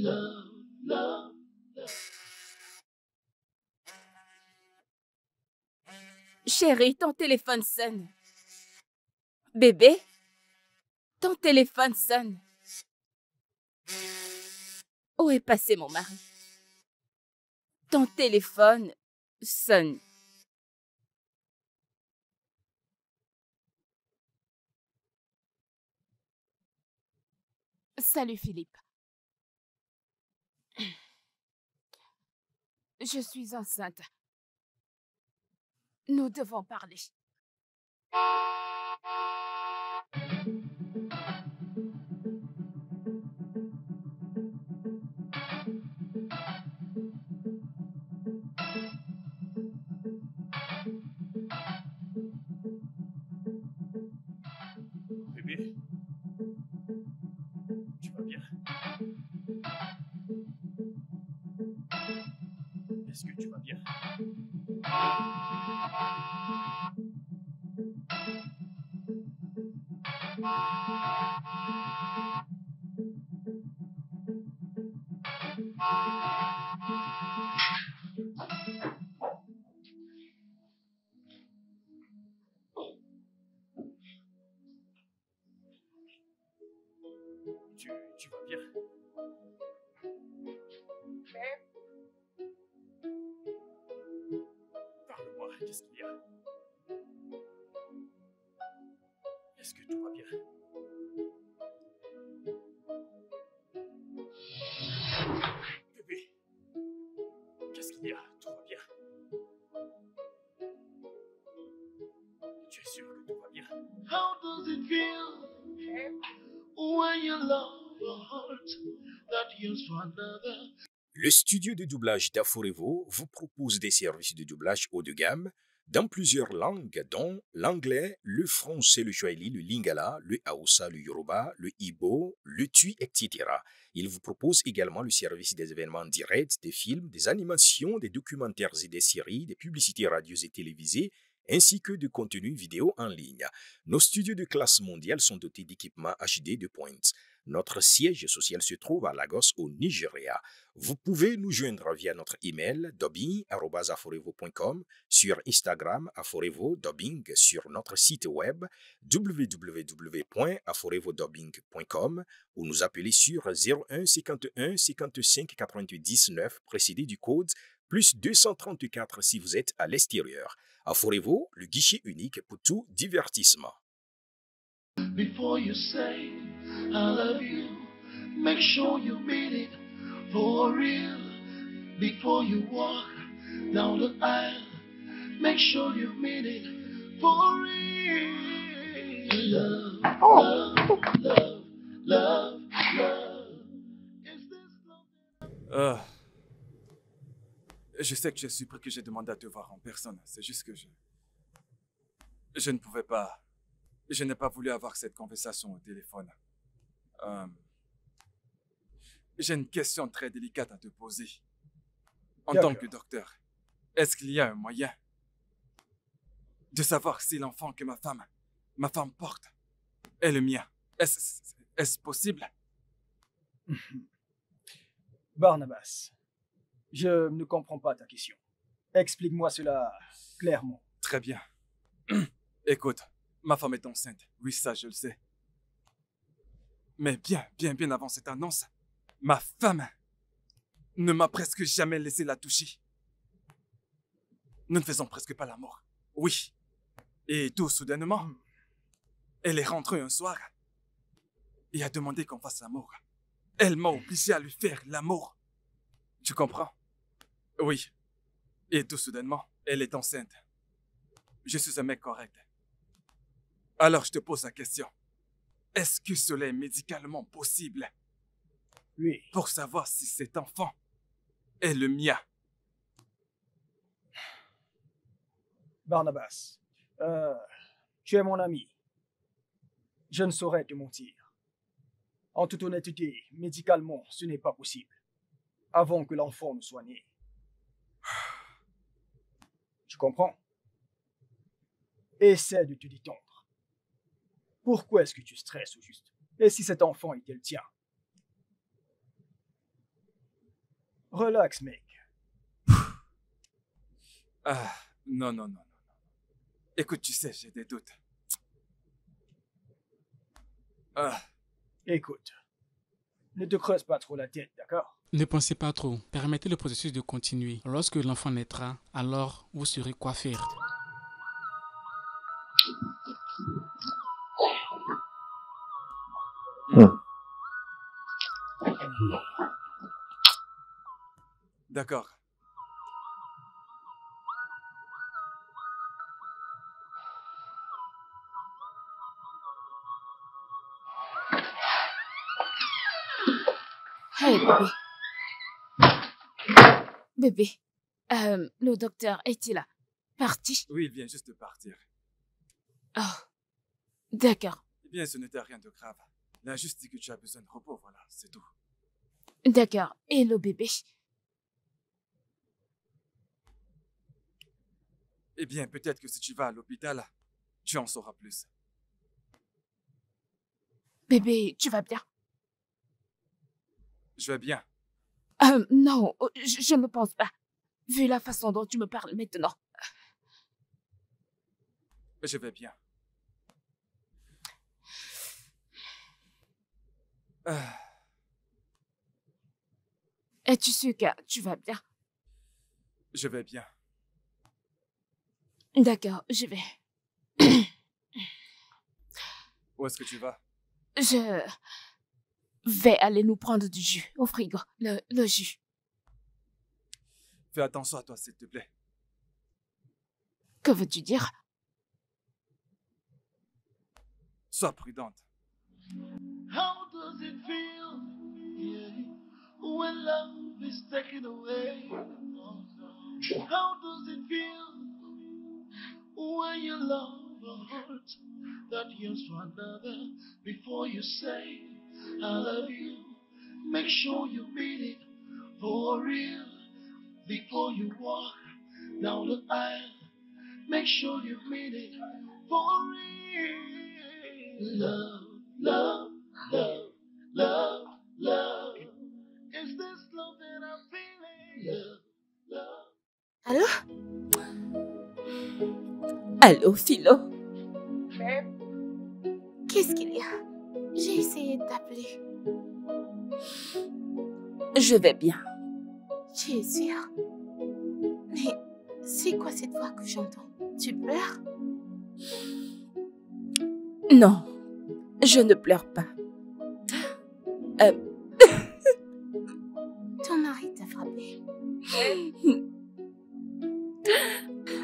Love, love, love. Chérie, ton téléphone sonne. Bébé, ton téléphone sonne. Où est passé mon mari? Ton téléphone sonne. Salut Philippe. Je suis enceinte. Nous devons parler. Bébé, tu vas bien? Est-ce que tu vas bien? Tu vas bien? Parle-moi, qu'est-ce qu'il y a? Est-ce que tout va bien? Bébé, qu'est-ce qu'il y a? Tout va bien? Tu es sûr que tout va bien? How does it feel when you love a heart that yearns for another? Le studio de doublage d'Aforevo vous propose des services de doublage haut de gamme dans plusieurs langues, dont l'anglais, le français, le swahili, le lingala, le hausa, le yoruba, le ibo, le tui, etc. Il vous propose également le service des événements directs, des films, des animations, des documentaires et des séries, des publicités radios et télévisées, ainsi que de contenus vidéo en ligne. Nos studios de classe mondiale sont dotés d'équipements HD de pointe. Notre siège social se trouve à Lagos, au Nigeria. Vous pouvez nous joindre via notre email dubbing@aforevo.com, sur Instagram aforevo-dubbing, sur notre site web www.aforevodubbing.com ou nous appeler sur 01 51 55 99 précédé du code plus 234 si vous êtes à l'extérieur. Aforevo, le guichet unique pour tout divertissement. Before you say I love you, make sure you mean it for real. Before you walk down the aisle, make sure you mean it for real. Love, love, love, love, love. Is this love? Je sais que je suis pris que j'ai demandé à te voir en personne. C'est juste que Je ne pouvais pas. Je n'ai pas voulu avoir cette conversation au téléphone. J'ai une question très délicate à te poser. En tant que docteur, est-ce qu'il y a un moyen de savoir si l'enfant que ma femme porte est le mien? Est-ce possible? Barnabas, je ne comprends pas ta question. Explique-moi cela clairement. Très bien. Écoute, ma femme est enceinte. Oui, ça, je le sais. Mais bien avant cette annonce, ma femme ne m'a presque jamais laissé la toucher. Nous ne faisons presque pas l'amour. Oui. Et tout soudainement, elle est rentrée un soir et a demandé qu'on fasse l'amour. Elle m'a obligé à lui faire l'amour. Tu comprends? Oui. Et tout soudainement, elle est enceinte. Je suis un mec correct. Alors je te pose la question. Est-ce que cela est médicalement possible? Oui. Pour savoir si cet enfant est le mien. Barnabas, tu es mon ami. Je ne saurais te mentir. En toute honnêteté, médicalement, ce n'est pas possible. Avant que l'enfant ne soit né. Tu comprends? Essaie de te détendre. Pourquoi est-ce que tu stresses au juste? Et si cet enfant était le tien? Relax, mec. Non. Écoute, tu sais, j'ai des doutes. Écoute, ne te creuse pas trop la tête, d'accord? Ne pensez pas trop. Permettez le processus de continuer. Lorsque l'enfant naîtra, alors vous saurez quoi faire. D'accord. Hey, bébé. Bébé, le docteur est-il parti? Oui, il vient juste de partir. Oh, d'accord. Eh bien, ce n'était rien de grave. Il a juste dit que tu as besoin de repos, voilà, c'est tout. D'accord. Et le bébé? Eh bien, peut-être que si tu vas à l'hôpital, tu en sauras plus. Bébé, tu vas bien? Je vais bien. Non, je ne pense pas. Vu la façon dont tu me parles maintenant. Je vais bien. Es-tu sûr que tu vas bien? Je vais bien. D'accord, je vais. Où est-ce que tu vas? Je vais aller nous prendre du jus au frigo. Le jus. Fais attention à toi, s'il te plaît. Que veux-tu dire? Sois prudente. How does it feel, yeah, when love is taken away? How does it feel when you love a heart that yearns for another? Before you say I love you, make sure you mean it for real. Before you walk down the aisle, make sure you mean it for real. Love. Is this love that I'm feeling? Love. Allô? Allô, Philo? Qu'est-ce qu'il y a? J'ai essayé de t'appeler. Je vais bien. Tu es sûre? Mais c'est quoi cette voix que j'entends? Tu pleures? Non, je ne pleure pas. Ton mari t'a frappé.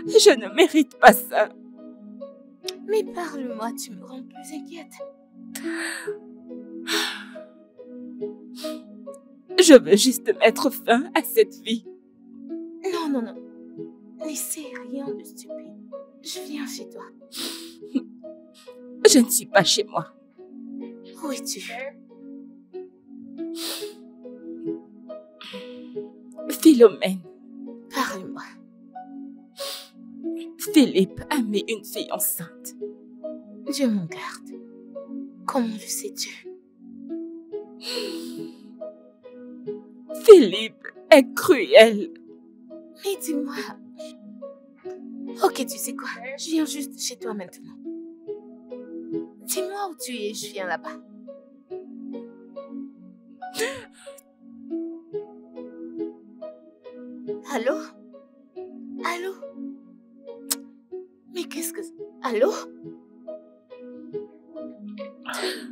Je ne mérite pas ça. Mais parle-moi, tu me rends plus inquiète. Je veux juste mettre fin à cette vie. Non. N'essaie rien de stupide. Je viens chez toi. Je ne suis pas chez moi. Où es-tu? Philomène. Parle-moi. Philippe a mis une fille enceinte. Dieu m'en garde. Comment le sais-tu? Philippe est cruel. Mais dis-moi. Ok, tu sais quoi? Je viens juste chez toi maintenant. Dis-moi où tu es, je viens là-bas. Allô? Allô? Mais qu'est-ce que... Allô?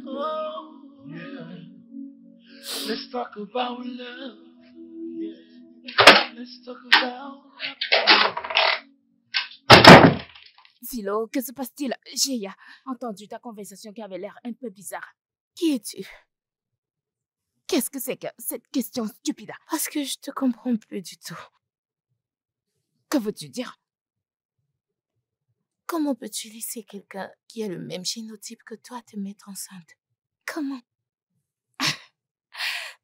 Oh, yeah. Let's talk about love. Yeah. Let's talk about... Philo, que se passe-t-il? J'ai entendu ta conversation qui avait l'air un peu bizarre. Qui es-tu? Qu'est-ce que c'est que cette question stupide? Parce que je te comprends plus du tout. Que veux-tu dire? Comment peux-tu laisser quelqu'un qui a le même génotype que toi te mettre enceinte? Comment?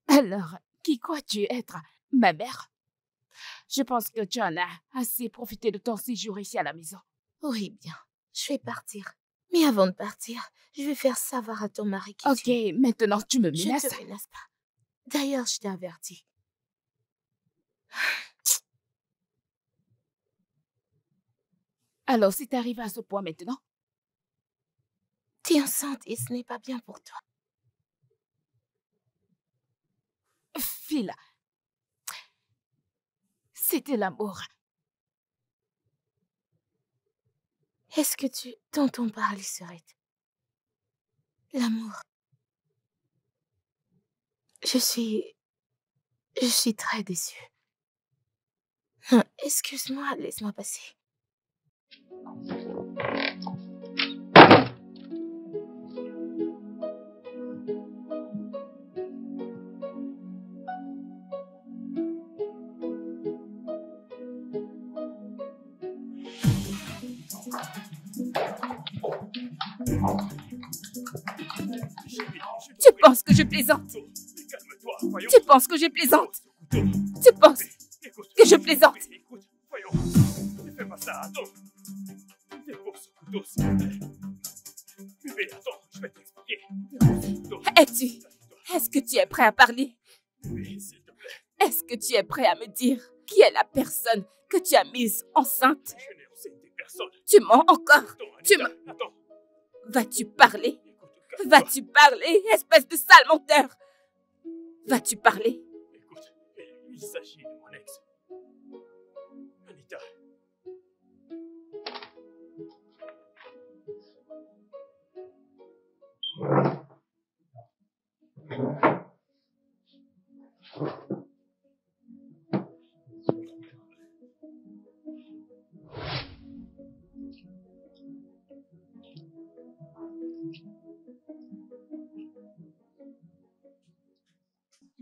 Alors, qui crois-tu être? Ma mère? Je pense que tu en as assez profité de ton séjour ici à la maison. Oui, bien. Je vais partir. Mais avant de partir, je vais faire savoir à ton mari qui tu es. Ok, maintenant tu me menaces. Je ne te menace pas. D'ailleurs, je t'ai averti. Alors, si t'arrives à ce point maintenant? T'es enceinte et ce n'est pas bien pour toi. Phil, c'était l'amour. Est-ce que tu t'entends parler, Sœurette? L'amour. Je suis très déçue. Excuse-moi, laisse-moi passer. Tu penses que je plaisante? Calme-toi, voyons. Tu penses que je plaisante? Tu penses que je plaisante? Écoute, voyons. Ne fais pas ça, attends. Dépose ce couteau, s'il te plaît. Bébé, attends, je vais t'expliquer. Dépose ce couteau. Est-ce que tu es prêt à parler? Oui, s'il te plaît. Est-ce que tu es prêt à me dire qui est la personne que tu as mise enceinte? Je n'ai enseigné personne. Tu mens encore? Attends. Vas-tu parler? Écoute, Vas-tu parler, espèce de sale menteur? Vas-tu parler? Écoute, il s'agit de mon ex. Anita.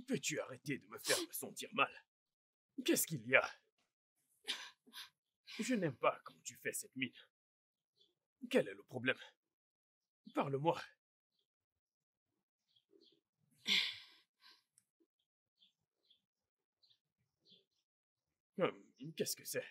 Peux-tu arrêter de me faire me sentir mal? Qu'est-ce qu'il y a? Je n'aime pas quand tu fais cette mine. Quel est le problème? Parle-moi. Qu'est-ce que c'est?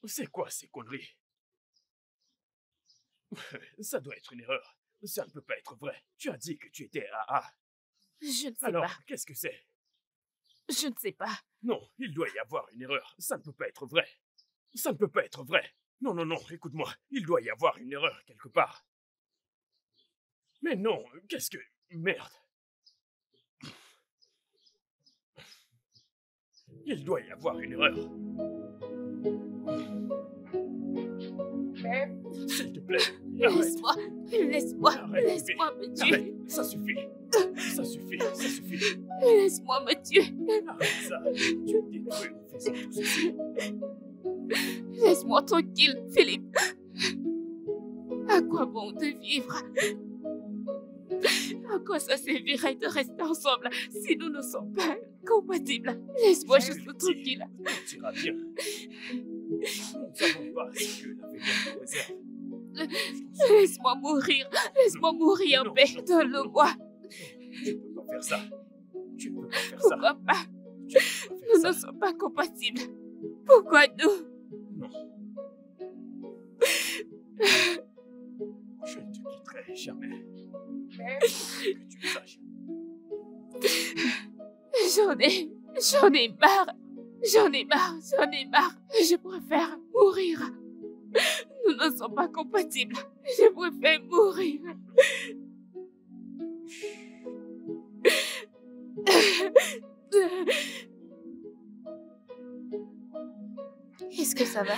C'est quoi ces conneries? Ça doit être une erreur. Ça ne peut pas être vrai. Tu as dit que tu étais AA. Je ne sais Alors, pas. qu'est-ce que c'est? Je ne sais pas. Non, il doit y avoir une erreur. Ça ne peut pas être vrai. Ça ne peut pas être vrai. Non, écoute-moi. Il doit y avoir une erreur quelque part. Mais non, qu'est-ce que... Merde. Il doit y avoir une erreur. S'il te plaît, Laisse-moi arrête, laisse-moi bébé. me tuer. Arrête, ça suffit. Ça suffit. Laisse-moi me tuer. Arrête ça. Tu es détruit en faisant tout ceci. Laisse-moi tranquille, Philippe. À quoi bon de vivre? À quoi ça servirait de rester ensemble si nous ne sommes pas compatibles? Laisse-moi juste tranquille. Tout ira bien. Nous ne savons pas ce que l'avenir nous réserve. Laisse-moi mourir. Laisse-moi mourir en paix. Donne-le-moi. Tu ne peux pas faire ça. Tu ne peux pas faire ça. Pourquoi pas? Tu ne peux pas Nous faire ne ça. sommes pas compatibles. Pourquoi nous? Non. Je ne te quitterai jamais. Que tu le saches. J'en ai marre. J'en ai marre. Je préfère mourir. Nous ne sommes pas compatibles. Je préfère mourir. Est-ce que ça va?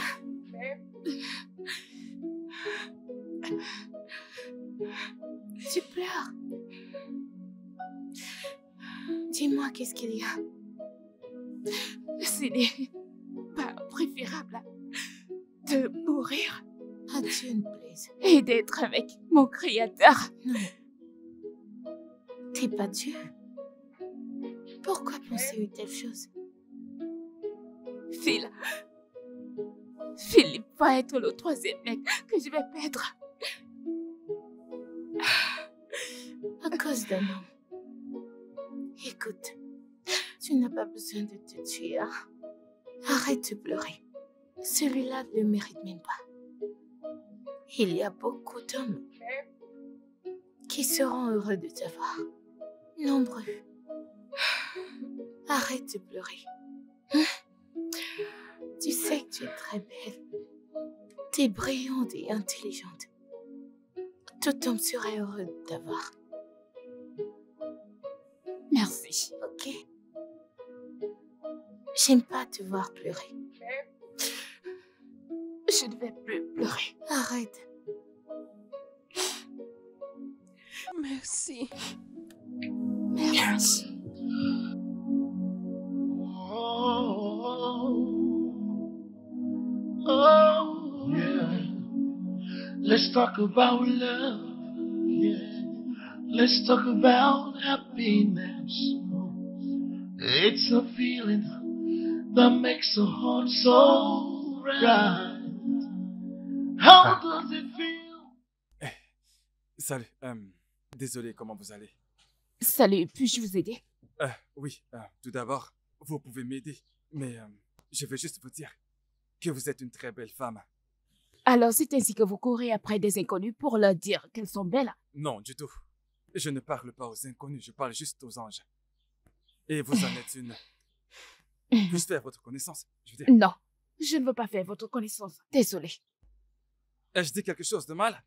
Tu pleures. Dis-moi, qu'est-ce qu'il y a? Ce n'est pas préférable de mourir À Dieu ne plaise. et d'être avec mon créateur. Non. T'es pas Dieu. Pourquoi penser une telle chose? Philippe va être le troisième mec que je vais perdre. À cause d'un homme. Écoute, tu n'as pas besoin de te tuer, hein? Arrête de pleurer. Celui-là ne le mérite même pas. Il y a beaucoup d'hommes qui seront heureux de t'avoir. Nombreux. Arrête de pleurer. Tu sais que tu es très belle. Tu es brillante et intelligente. Tout homme serait heureux de t'avoir. Merci. Ok? J'aime pas te voir pleurer. Je ne vais plus pleurer. Arrête. Merci. Merci. Oh, yeah. Let's talk about love. Yeah. Let's talk about happiness. It's a feeling that makes the heart so right. How does it feel? Salut. Désolé, comment vous allez? Salut, puis-je vous aider? Oui, tout d'abord, vous pouvez m'aider. Mais je veux juste vous dire que vous êtes une très belle femme. Alors c'est ainsi que vous courez après des inconnus pour leur dire qu'elles sont belles? Non, du tout. Je ne parle pas aux inconnus, je parle juste aux anges. Et vous en êtes une. Puis-je faire votre connaissance? Je veux dire. Non, je ne veux pas faire votre connaissance. Désolée. Ai-je dit quelque chose de mal?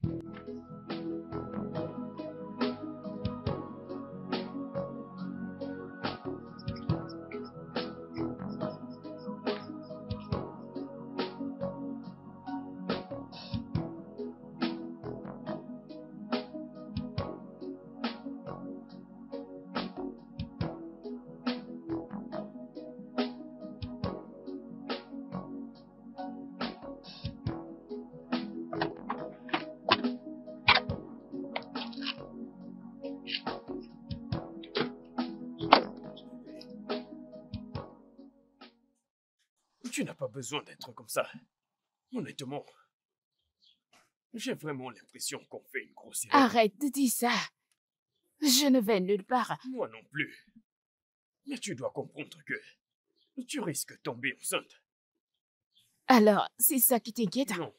Tu n'as pas besoin d'être comme ça. Honnêtement, j'ai vraiment l'impression qu'on fait une grosse erreur. Arrête de dire ça. Je ne vais nulle part. Moi non plus. Mais tu dois comprendre que tu risques de tomber enceinte. Alors, c'est ça qui t'inquiète? Non.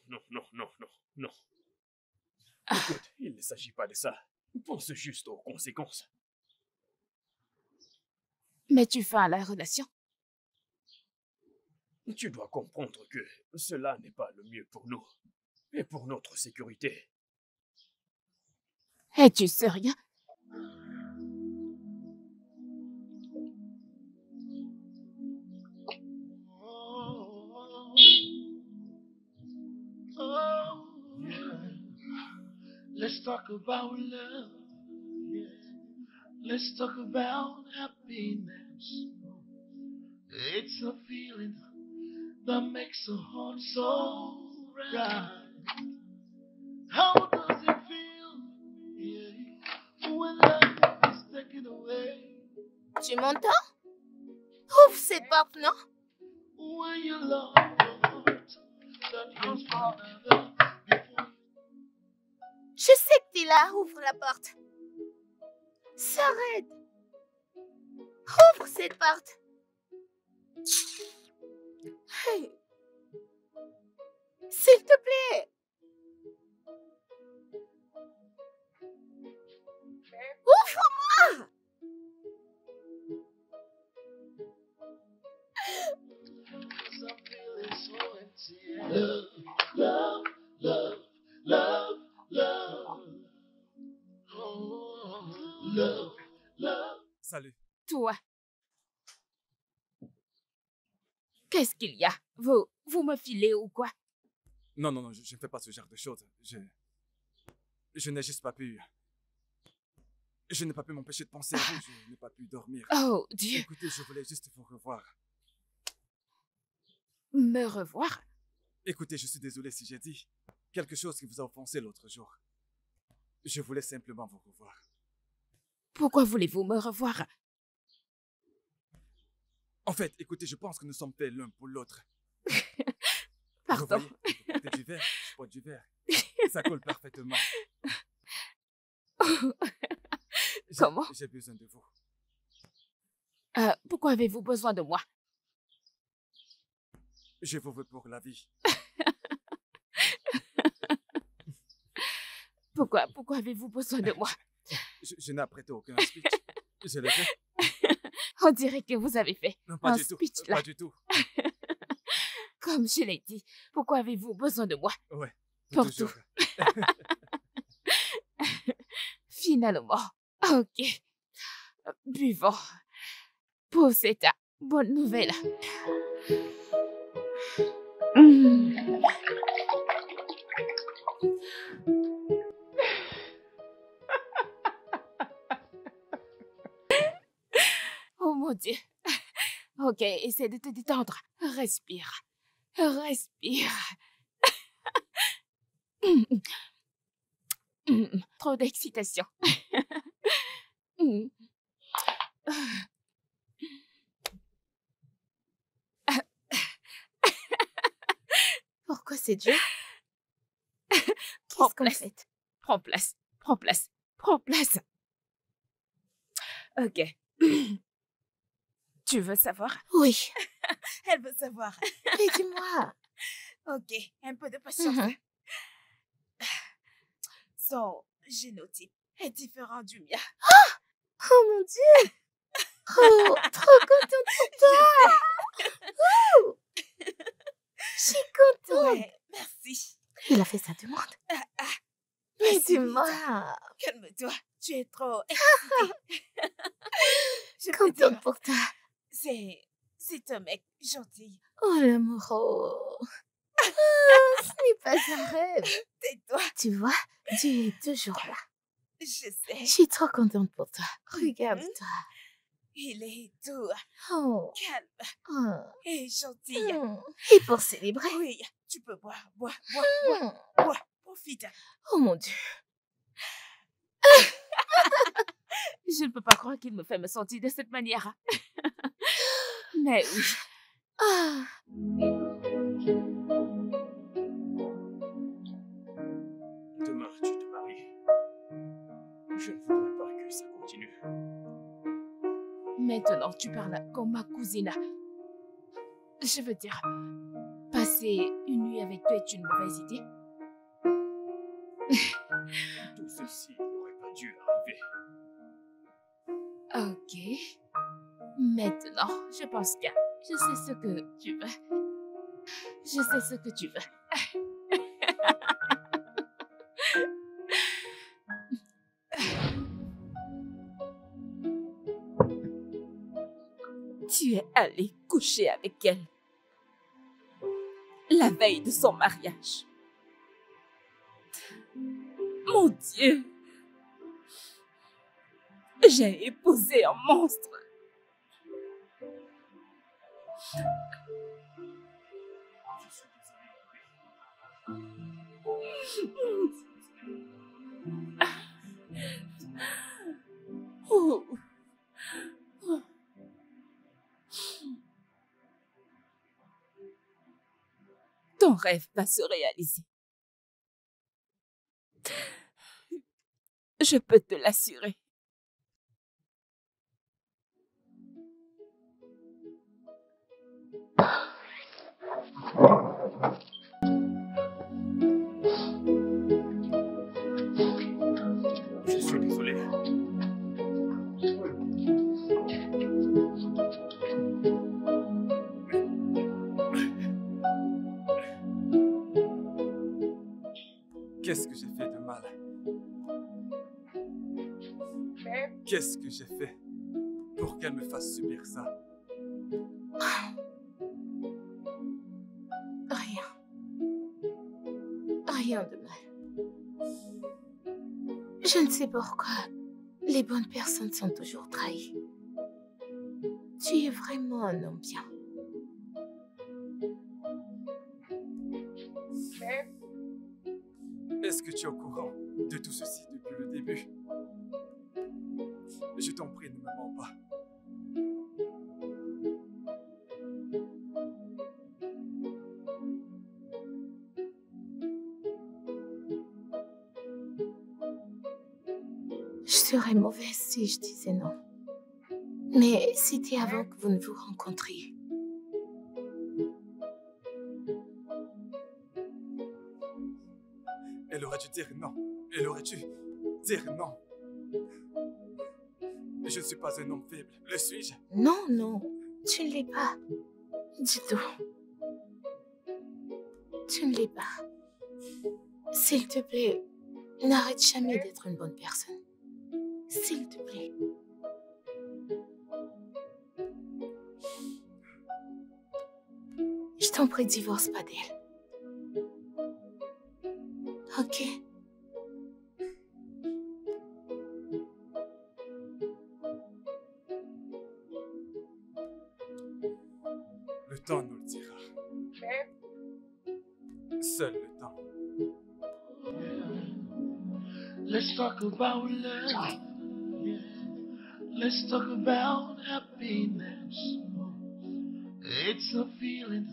Écoute, il ne s'agit pas de ça. Pense juste aux conséquences. Mais tu fais à la relation. Tu dois comprendre que cela n'est pas le mieux pour nous et pour notre sécurité. Es-tu sérieux? Oh, yeah. Let's talk about love. Yeah. Let's talk about happiness. It's a feeling that makes a heart so right. How does it feel, yeah, when love is taken away? Tu m'entends? Ouvre cette porte, non? When you love your heart that yearns for another before. Je sais que t'es là, ouvre la porte. S'arrête. Ouvre cette porte. Hey. S'il te plaît. Ouvre-moi. I'm feeling so empty. Love, love, love, love, love. Oh, love, love. Salut. Toi. Qu'est-ce qu'il y a? Vous me filez ou quoi? Non, non, non, je ne fais pas ce genre de choses. Je n'ai juste pas pu... Je n'ai pas pu m'empêcher de penser à vous, je n'ai pas pu dormir. Oh, Dieu. Écoutez, je voulais juste vous revoir. Me revoir? Écoutez, je suis désolé si j'ai dit quelque chose qui vous a offensé l'autre jour. Je voulais simplement vous revoir. Pourquoi voulez-vous me revoir? En fait, écoutez, je pense que nous sommes faits l'un pour l'autre. Pardon. Vous voyez, vous portez du verre, je porte du verre. Ça colle parfaitement. Comment? J'ai besoin de vous. Pourquoi avez-vous besoin de moi? Je vous veux pour la vie. Pourquoi avez-vous besoin de moi? Je n'ai apprêté aucun speech. Je l'ai fait. On dirait que vous avez fait Non, pas un du tout. speech là. Pas du tout. Comme je l'ai dit, pourquoi avez-vous besoin de moi? Ouais. Pour toujours. tout. Finalement. Ok. Buvons. Pour cette bonne nouvelle. Oh mon Dieu. Ok, essaie de te détendre. Respire. Respire. Trop d'excitation. Pourquoi c'est dur? Prends Qu'est-ce qu'on place. fait? Prends place. Prends place. Prends place. Ok. Tu veux savoir? Oui. Elle veut savoir. Mais dis-moi. Ok, un peu de patience. Son génotype est différent du mien. Oh mon Dieu. Oh, trop contente pour toi. Ouh. Je suis contente. Ouais, merci. Il a fait sa demande. Mais Merci, dis-moi. Calme-toi, tu es trop excitée. Je peux Contente dire, pour toi. c'est un mec gentil. Oh l'amoureux. Oh, ce n'est pas un rêve. Tais-toi, Tu vois, Dieu est toujours là. je sais. Je suis trop contente pour toi. Regarde-toi. Il est doux, Oh. calme Oh. et gentil. Et pour célébrer. Oui, tu peux boire, boire, Mm. boire, profite. Oh mon Dieu. Je ne peux pas croire qu'il me fait me sentir de cette manière. Mais oui. Ah. Demain, tu te maries. Je ne voudrais pas que ça continue. Maintenant, tu parles comme ma cousine. Je veux dire, passer une nuit avec toi est une mauvaise idée. Tout ceci n'aurait pas dû arriver. Ok. Maintenant, je pense que je sais ce que tu veux. Je sais ce que tu veux. Tu es allé coucher avec elle la veille de son mariage. Mon Dieu! J'ai épousé un monstre. Oh. Ton rêve va se réaliser. Je peux te l'assurer. Je suis désolé. Qu'est-ce que j'ai fait de mal? Qu'est-ce que j'ai fait pour qu'elle me fasse subir ça? Rien. Rien de mal. Je ne sais pourquoi les bonnes personnes sont toujours trahies. Tu es vraiment un homme bien. Est-ce que tu es au courant de tout ceci depuis le début? Je t'en prie, ne me mens pas. Je serais mauvaise si je disais non. Mais c'était avant que vous ne vous rencontriez. Elle aurait dû dire non. Elle aurait dû dire non. Je ne suis pas un homme faible, le suis-je? Non, non, tu ne l'es pas. Du tout. Tu ne l'es pas. S'il te plaît, n'arrête jamais d'être une bonne personne. S'il te plaît. Je t'en prie, divorce pas d'elle. Ok? Le temps nous le dira. Seul le temps. Let's talk about love. Yeah. Let's talk about happiness. It's a feeling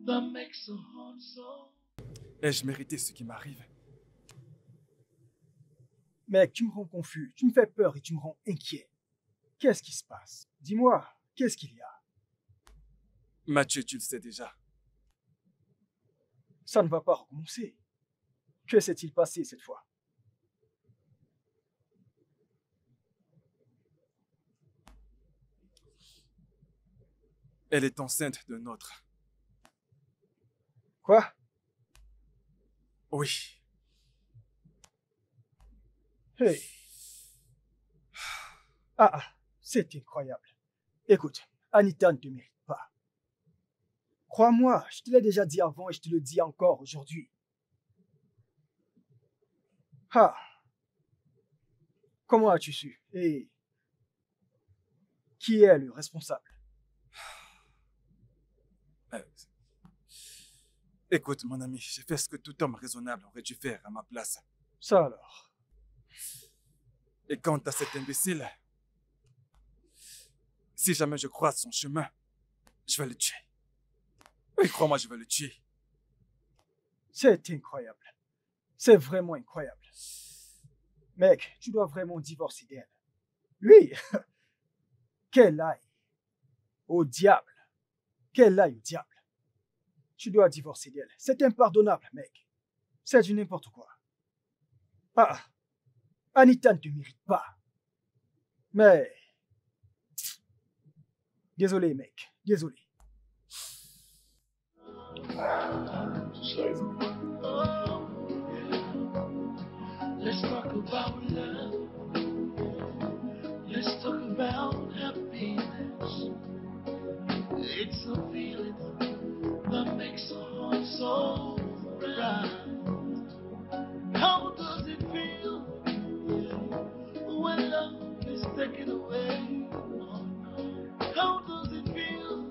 that makes a heart so. Ai-je mérité ce qui m'arrive? Mec, tu me rends confus, tu me fais peur et tu me rends inquiet. Qu'est-ce qui se passe? Dis-moi, qu'est-ce qu'il y a? Mathieu, tu le sais déjà. Ça ne va pas recommencer. Que s'est-il passé cette fois? Elle est enceinte d'un autre. Quoi? Oui. Hey. Ah, c'est incroyable. Écoute, Anita ne te mérite pas. Crois-moi, je te l'ai déjà dit avant et je te le dis encore aujourd'hui. Ah. Comment as-tu su? Et qui est le responsable? Écoute, mon ami, j'ai fait ce que tout homme raisonnable aurait dû faire à ma place. Ça alors? Et quant à cet imbécile, si jamais je croise son chemin, je vais le tuer. Oui, crois-moi, je vais le tuer. C'est incroyable. C'est vraiment incroyable. Mec, tu dois vraiment divorcer d'elle. Oui. Qu'elle aille au diable. Qu'elle aille au diable. Tu dois divorcer d'elle. C'est impardonnable, mec. C'est du n'importe quoi. Ah, Anita ne te mérite pas. Mais... Désolé, mec. Désolé. Let's talk about love. Let's talk about happiness. It's a feeling that makes a heart so bright. How does it feel when love is taken away? How does it feel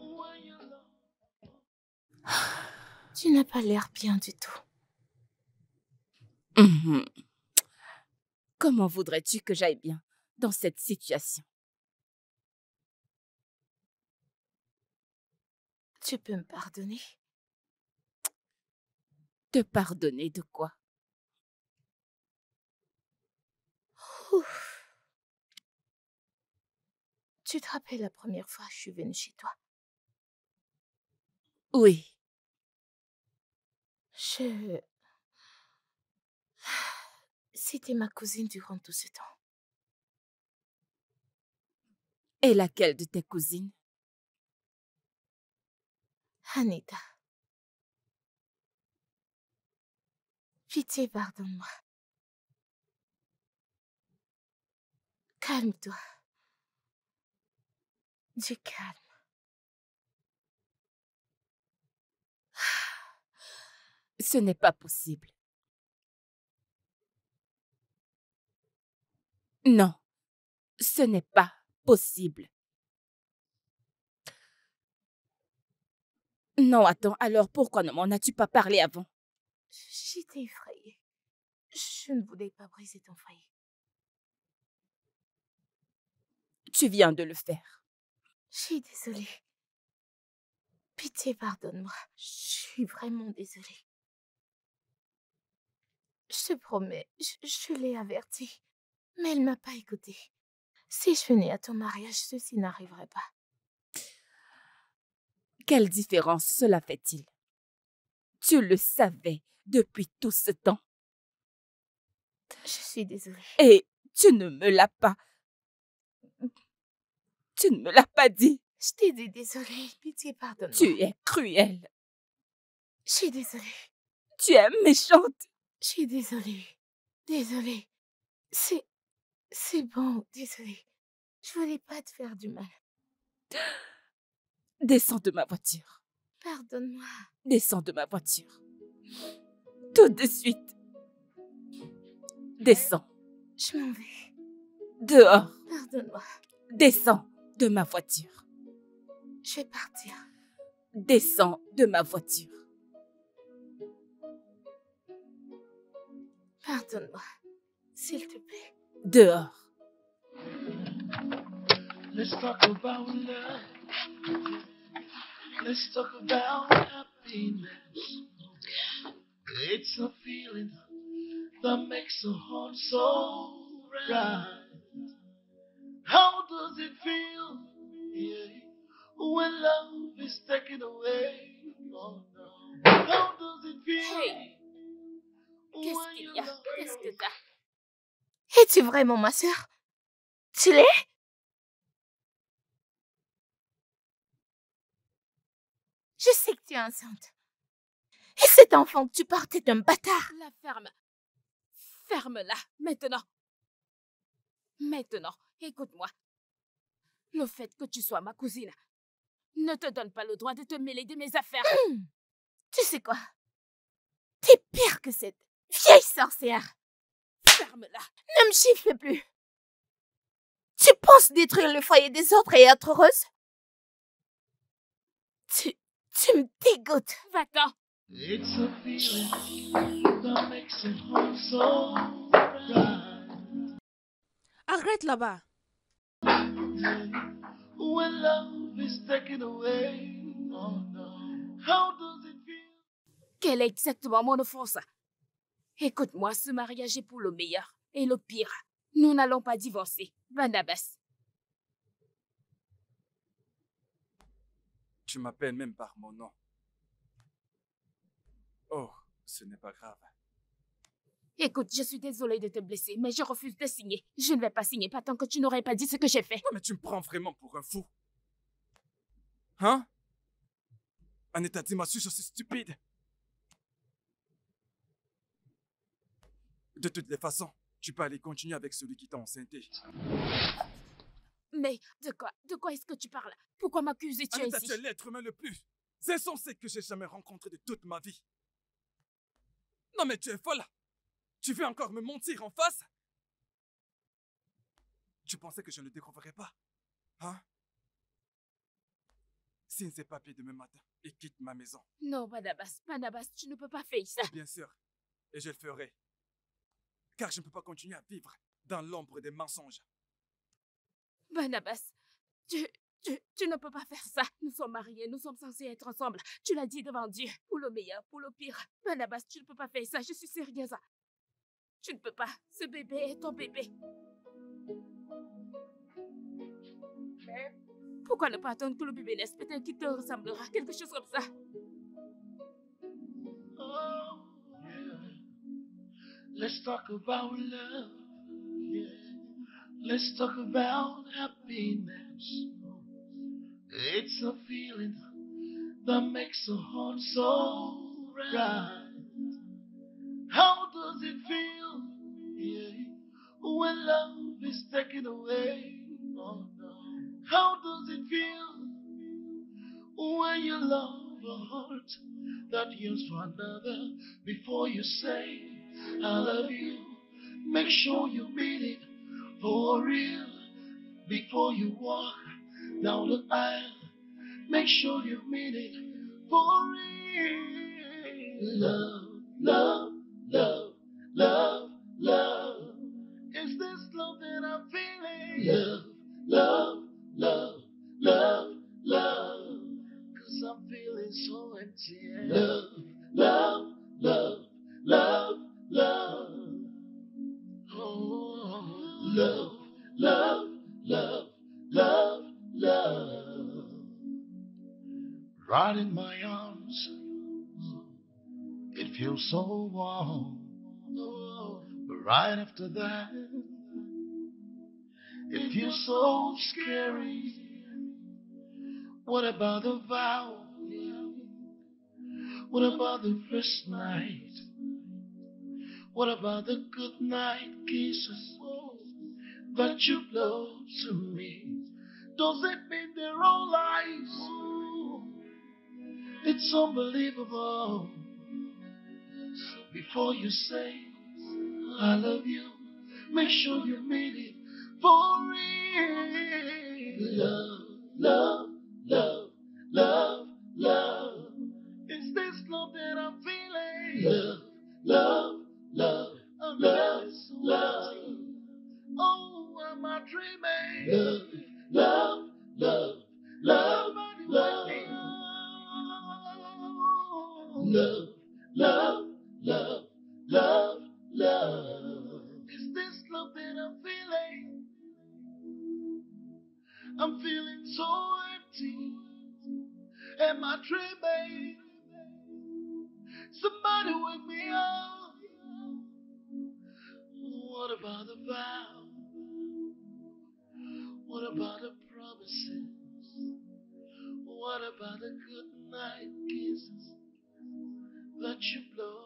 when you love? Tu n'as pas l'air bien du tout. Mhm. Comment voudrais-tu que j'aille bien dans cette situation? Tu peux me pardonner? Te pardonner de quoi? Ouf. Tu te rappelles la première fois que je suis venue chez toi? Oui. C'était ma cousine durant tout ce temps. Et laquelle de tes cousines? Anita. Pitié, pardonne-moi. Calme-toi. Du calme. Ce n'est pas possible. Non, ce n'est pas possible. Non, attends, alors pourquoi ne m'en as-tu pas parlé avant? J'étais effrayée. Je ne voulais pas briser ton foyer. Tu viens de le faire. Je suis désolée. Pitié, pardonne-moi. Je suis vraiment désolée. Je te promets, je l'ai avertie. Mais elle m'a pas écoutée. Si je venais à ton mariage, ceci n'arriverait pas. Quelle différence cela fait-il? Tu le savais depuis tout ce temps. Je suis désolée. Et tu ne me l'as pas. Tu ne me l'as pas dit. Je t'ai dit désolée. Pitié, pardonne-moi. Tu es cruelle. Je suis désolée. Tu es méchante. Je suis désolée. Désolée. C'est bon, désolée. Je voulais pas te faire du mal. Descends de ma voiture. Pardonne-moi. Descends de ma voiture. Tout de suite. Descends. Je m'en vais. Dehors. Pardonne-moi. Descends de ma voiture. Je vais partir. Descends de ma voiture. Pardonne-moi. S'il te plaît. Dehors. Let's talk about love. Let's talk about happiness. It's a feeling that makes a heart so right. How does it feel, yeah, when love is taken away? Oh, no. How does it feel? Hey. Qu'est-ce qu'il y a? Qu'est-ce que t'as? Es-tu vraiment ma sœur? Tu l'es? Je sais que tu es enceinte. Et cet enfant que tu portes est un bâtard. La ferme. Ferme-la, maintenant. Maintenant, écoute-moi. Le fait que tu sois ma cousine ne te donne pas le droit de te mêler de mes affaires. Tu sais quoi? T'es pire que cette vieille sorcière. Ferme-la. Ne me chiffre plus. Tu penses détruire le foyer des autres et être heureuse? Tu me dégoûtes. Va-t'en. It's a feeling that makes a heart so right. Arrête là-bas. When love is taken away, oh no. How does it feel? Quelle est exactement mon offense? Écoute-moi, ce mariage est pour le meilleur et le pire. Nous n'allons pas divorcer. Barnabas. Tu m'appelles même par mon nom. Oh, ce n'est pas grave. Écoute, je suis désolée de te blesser, mais je refuse de signer. Je ne vais pas signer, pas tant que tu n'aurais pas dit ce que j'ai fait. Non, mais tu me prends vraiment pour un fou. Hein? Un état d'immature aussi stupide. De toutes les façons, tu peux aller continuer avec celui qui t'a enceinté. Mais de quoi est-ce que tu parles? Pourquoi m'accuses-tu Anita, ainsi? tu es l'être humain le plus insensé que j'ai jamais rencontré de toute ma vie. Non mais tu es folle. Tu veux encore me mentir en face? Tu pensais que je ne découvrirais pas? Hein? Signe ces papiers demain matin et quitte ma maison. Non, Barnabas, tu ne peux pas faire ça. Bien sûr. Et je le ferai. Car je ne peux pas continuer à vivre dans l'ombre des mensonges. Barnabas, tu ne peux pas faire ça. Nous sommes mariés, nous sommes censés être ensemble. Tu l'as dit devant Dieu, pour le meilleur, pour le pire. Barnabas, tu ne peux pas faire ça, je suis sérieuse. Tu ne peux pas. Ce bébé est ton bébé. Mais pourquoi ne pas attendre que le bébé naisse? Peut-être qu'il te ressemblera, quelque chose comme ça. Oh, yeah. Let's talk about love. Yeah. Let's talk about happiness. It's a feeling that makes the heart so right. How does it feel, yeah, when love is taken away? Oh, no. How does it feel when you love a heart that yearns for another? Before you say I love you, make sure you mean it for real. Before you walk down the aisle, make sure you mean it for real. Love, love, love, love, love. Is this love that I'm feeling? Love, love, love, love, love. 'Cause I'm feeling so empty. Love, love, love, love, love. Oh, love, love, love, love, love. Right in my arms, it feels so warm. But right after that, it feels so scary. What about the vow? What about the first night? What about the good night kisses that you blow to me? Does it mean they're all lies? It's unbelievable. So before you say I love you, make sure you mean it for real. Love, love, love, love, love. Is this love that I'm feeling? Love, love, love, love, love. Oh, am I dreaming? Love, love, love, love, love. Love, love, love, love, love. Is this love that I'm feeling? I'm feeling so empty. Am I dreaming? Somebody wake me up. What about the vow? What about the promises? What about the good night kisses that you blow?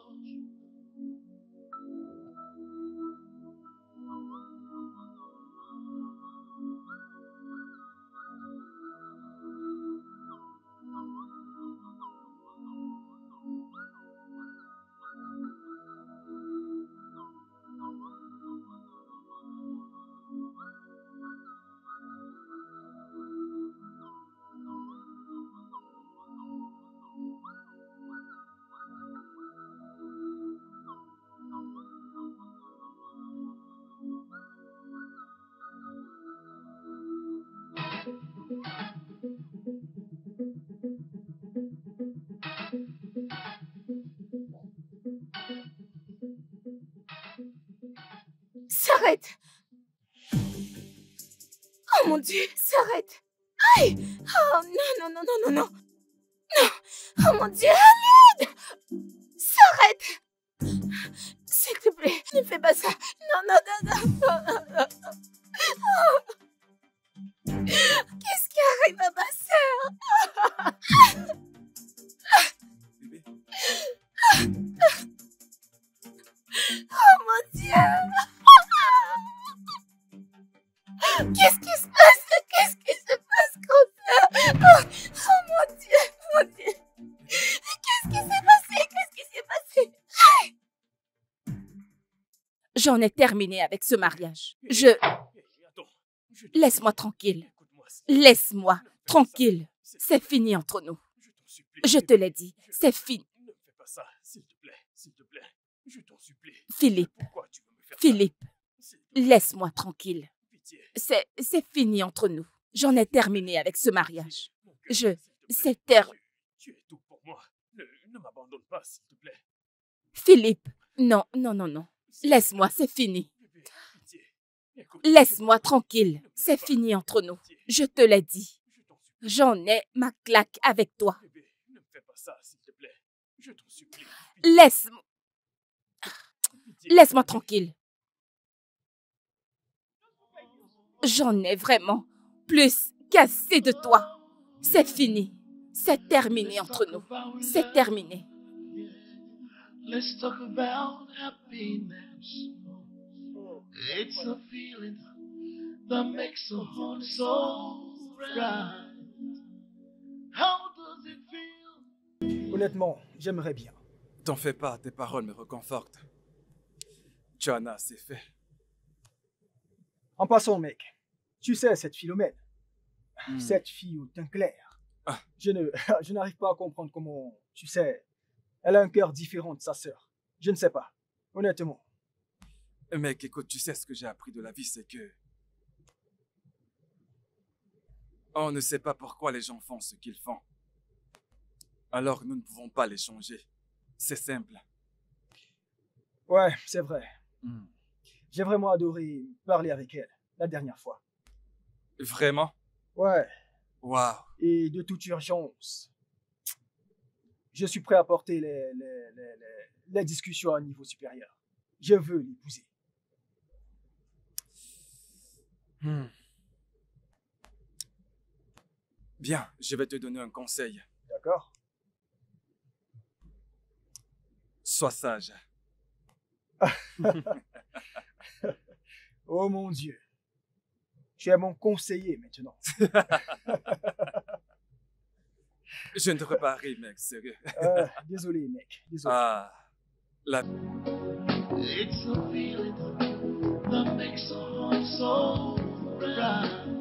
S'arrête! Oh mon Dieu, s'arrête! Aïe! Oh non, non, non, non, non, non! Non! Oh mon Dieu, à l'aide! S'arrête! S'il te plaît, ne fais pas ça! Non, non, non, non! Qu'est-ce qui arrive à ma sœur? Bébé, Oh mon Dieu! Qu'est-ce qui se passe? Qu'est-ce qui se passe, grand-père? Oh mon Dieu, mon Dieu! Qu'est-ce qui s'est passé? Qu'est-ce qui s'est passé? J'en ai terminé avec ce mariage. Attends. Laisse-moi tranquille. Écoute-moi. Laisse-moi tranquille. C'est fini entre nous. Je t'en supplie. Je te l'ai dit, c'est fini. Ne me fais pas ça, s'il te plaît. S'il te plaît. Je t'en supplie. Philippe, Pourquoi tu veux me faire Philippe, ça? S'il te plaît, laisse-moi tranquille. pitié. C'est fini entre nous. J'en ai terminé avec ce mariage. Mon cœur, s'il te plaît. C'est terminé. Tu es tout pour moi. Ne m'abandonne pas, s'il te plaît. Philippe, non, non, non, non. Laisse-moi, c'est fini. Bébé, pitié. Écoute, Laisse-moi tranquille. C'est fini entre nous. Je te l'ai dit. je t'en supplie. J'en ai ma claque avec toi. Bébé, ne me fais pas ça, s'il te plaît. Je t'en supplie. Pitié, Laisse-moi pitié. laisse-moi tranquille. J'en ai vraiment plus qu'assez de toi. C'est fini. C'est terminé entre nous. C'est terminé. Let's talk about happiness. It's a feeling that makes a heart so bright. How does it feel? Honnêtement, j'aimerais bien. T'en fais pas, tes paroles me réconfortent. Tu en as assez fait. En passant, mec, tu sais, cette Philomène, Hmm. cette fille au teint clair, Ah. je n'arrive pas à comprendre comment, tu sais, elle a un cœur différent de sa sœur. Je ne sais pas, honnêtement. Mec, écoute, tu sais ce que j'ai appris de la vie, c'est que... On ne sait pas pourquoi les gens font ce qu'ils font. Alors nous ne pouvons pas les changer. C'est simple. Ouais, c'est vrai. Hmm. J'ai vraiment adoré parler avec elle la dernière fois. Vraiment? Ouais, Waouh. et de toute urgence, je suis prêt à porter les discussions à un niveau supérieur. Je veux l'épouser. Hmm. Bien, je vais te donner un conseil. D'accord? Sois sage. Oh mon Dieu. Tu es mon conseiller maintenant. Je ne devrais pas rire, mec, sérieux. Désolé, mec. Désolé. Ah, la... It's a feeling that makes a heart so bright.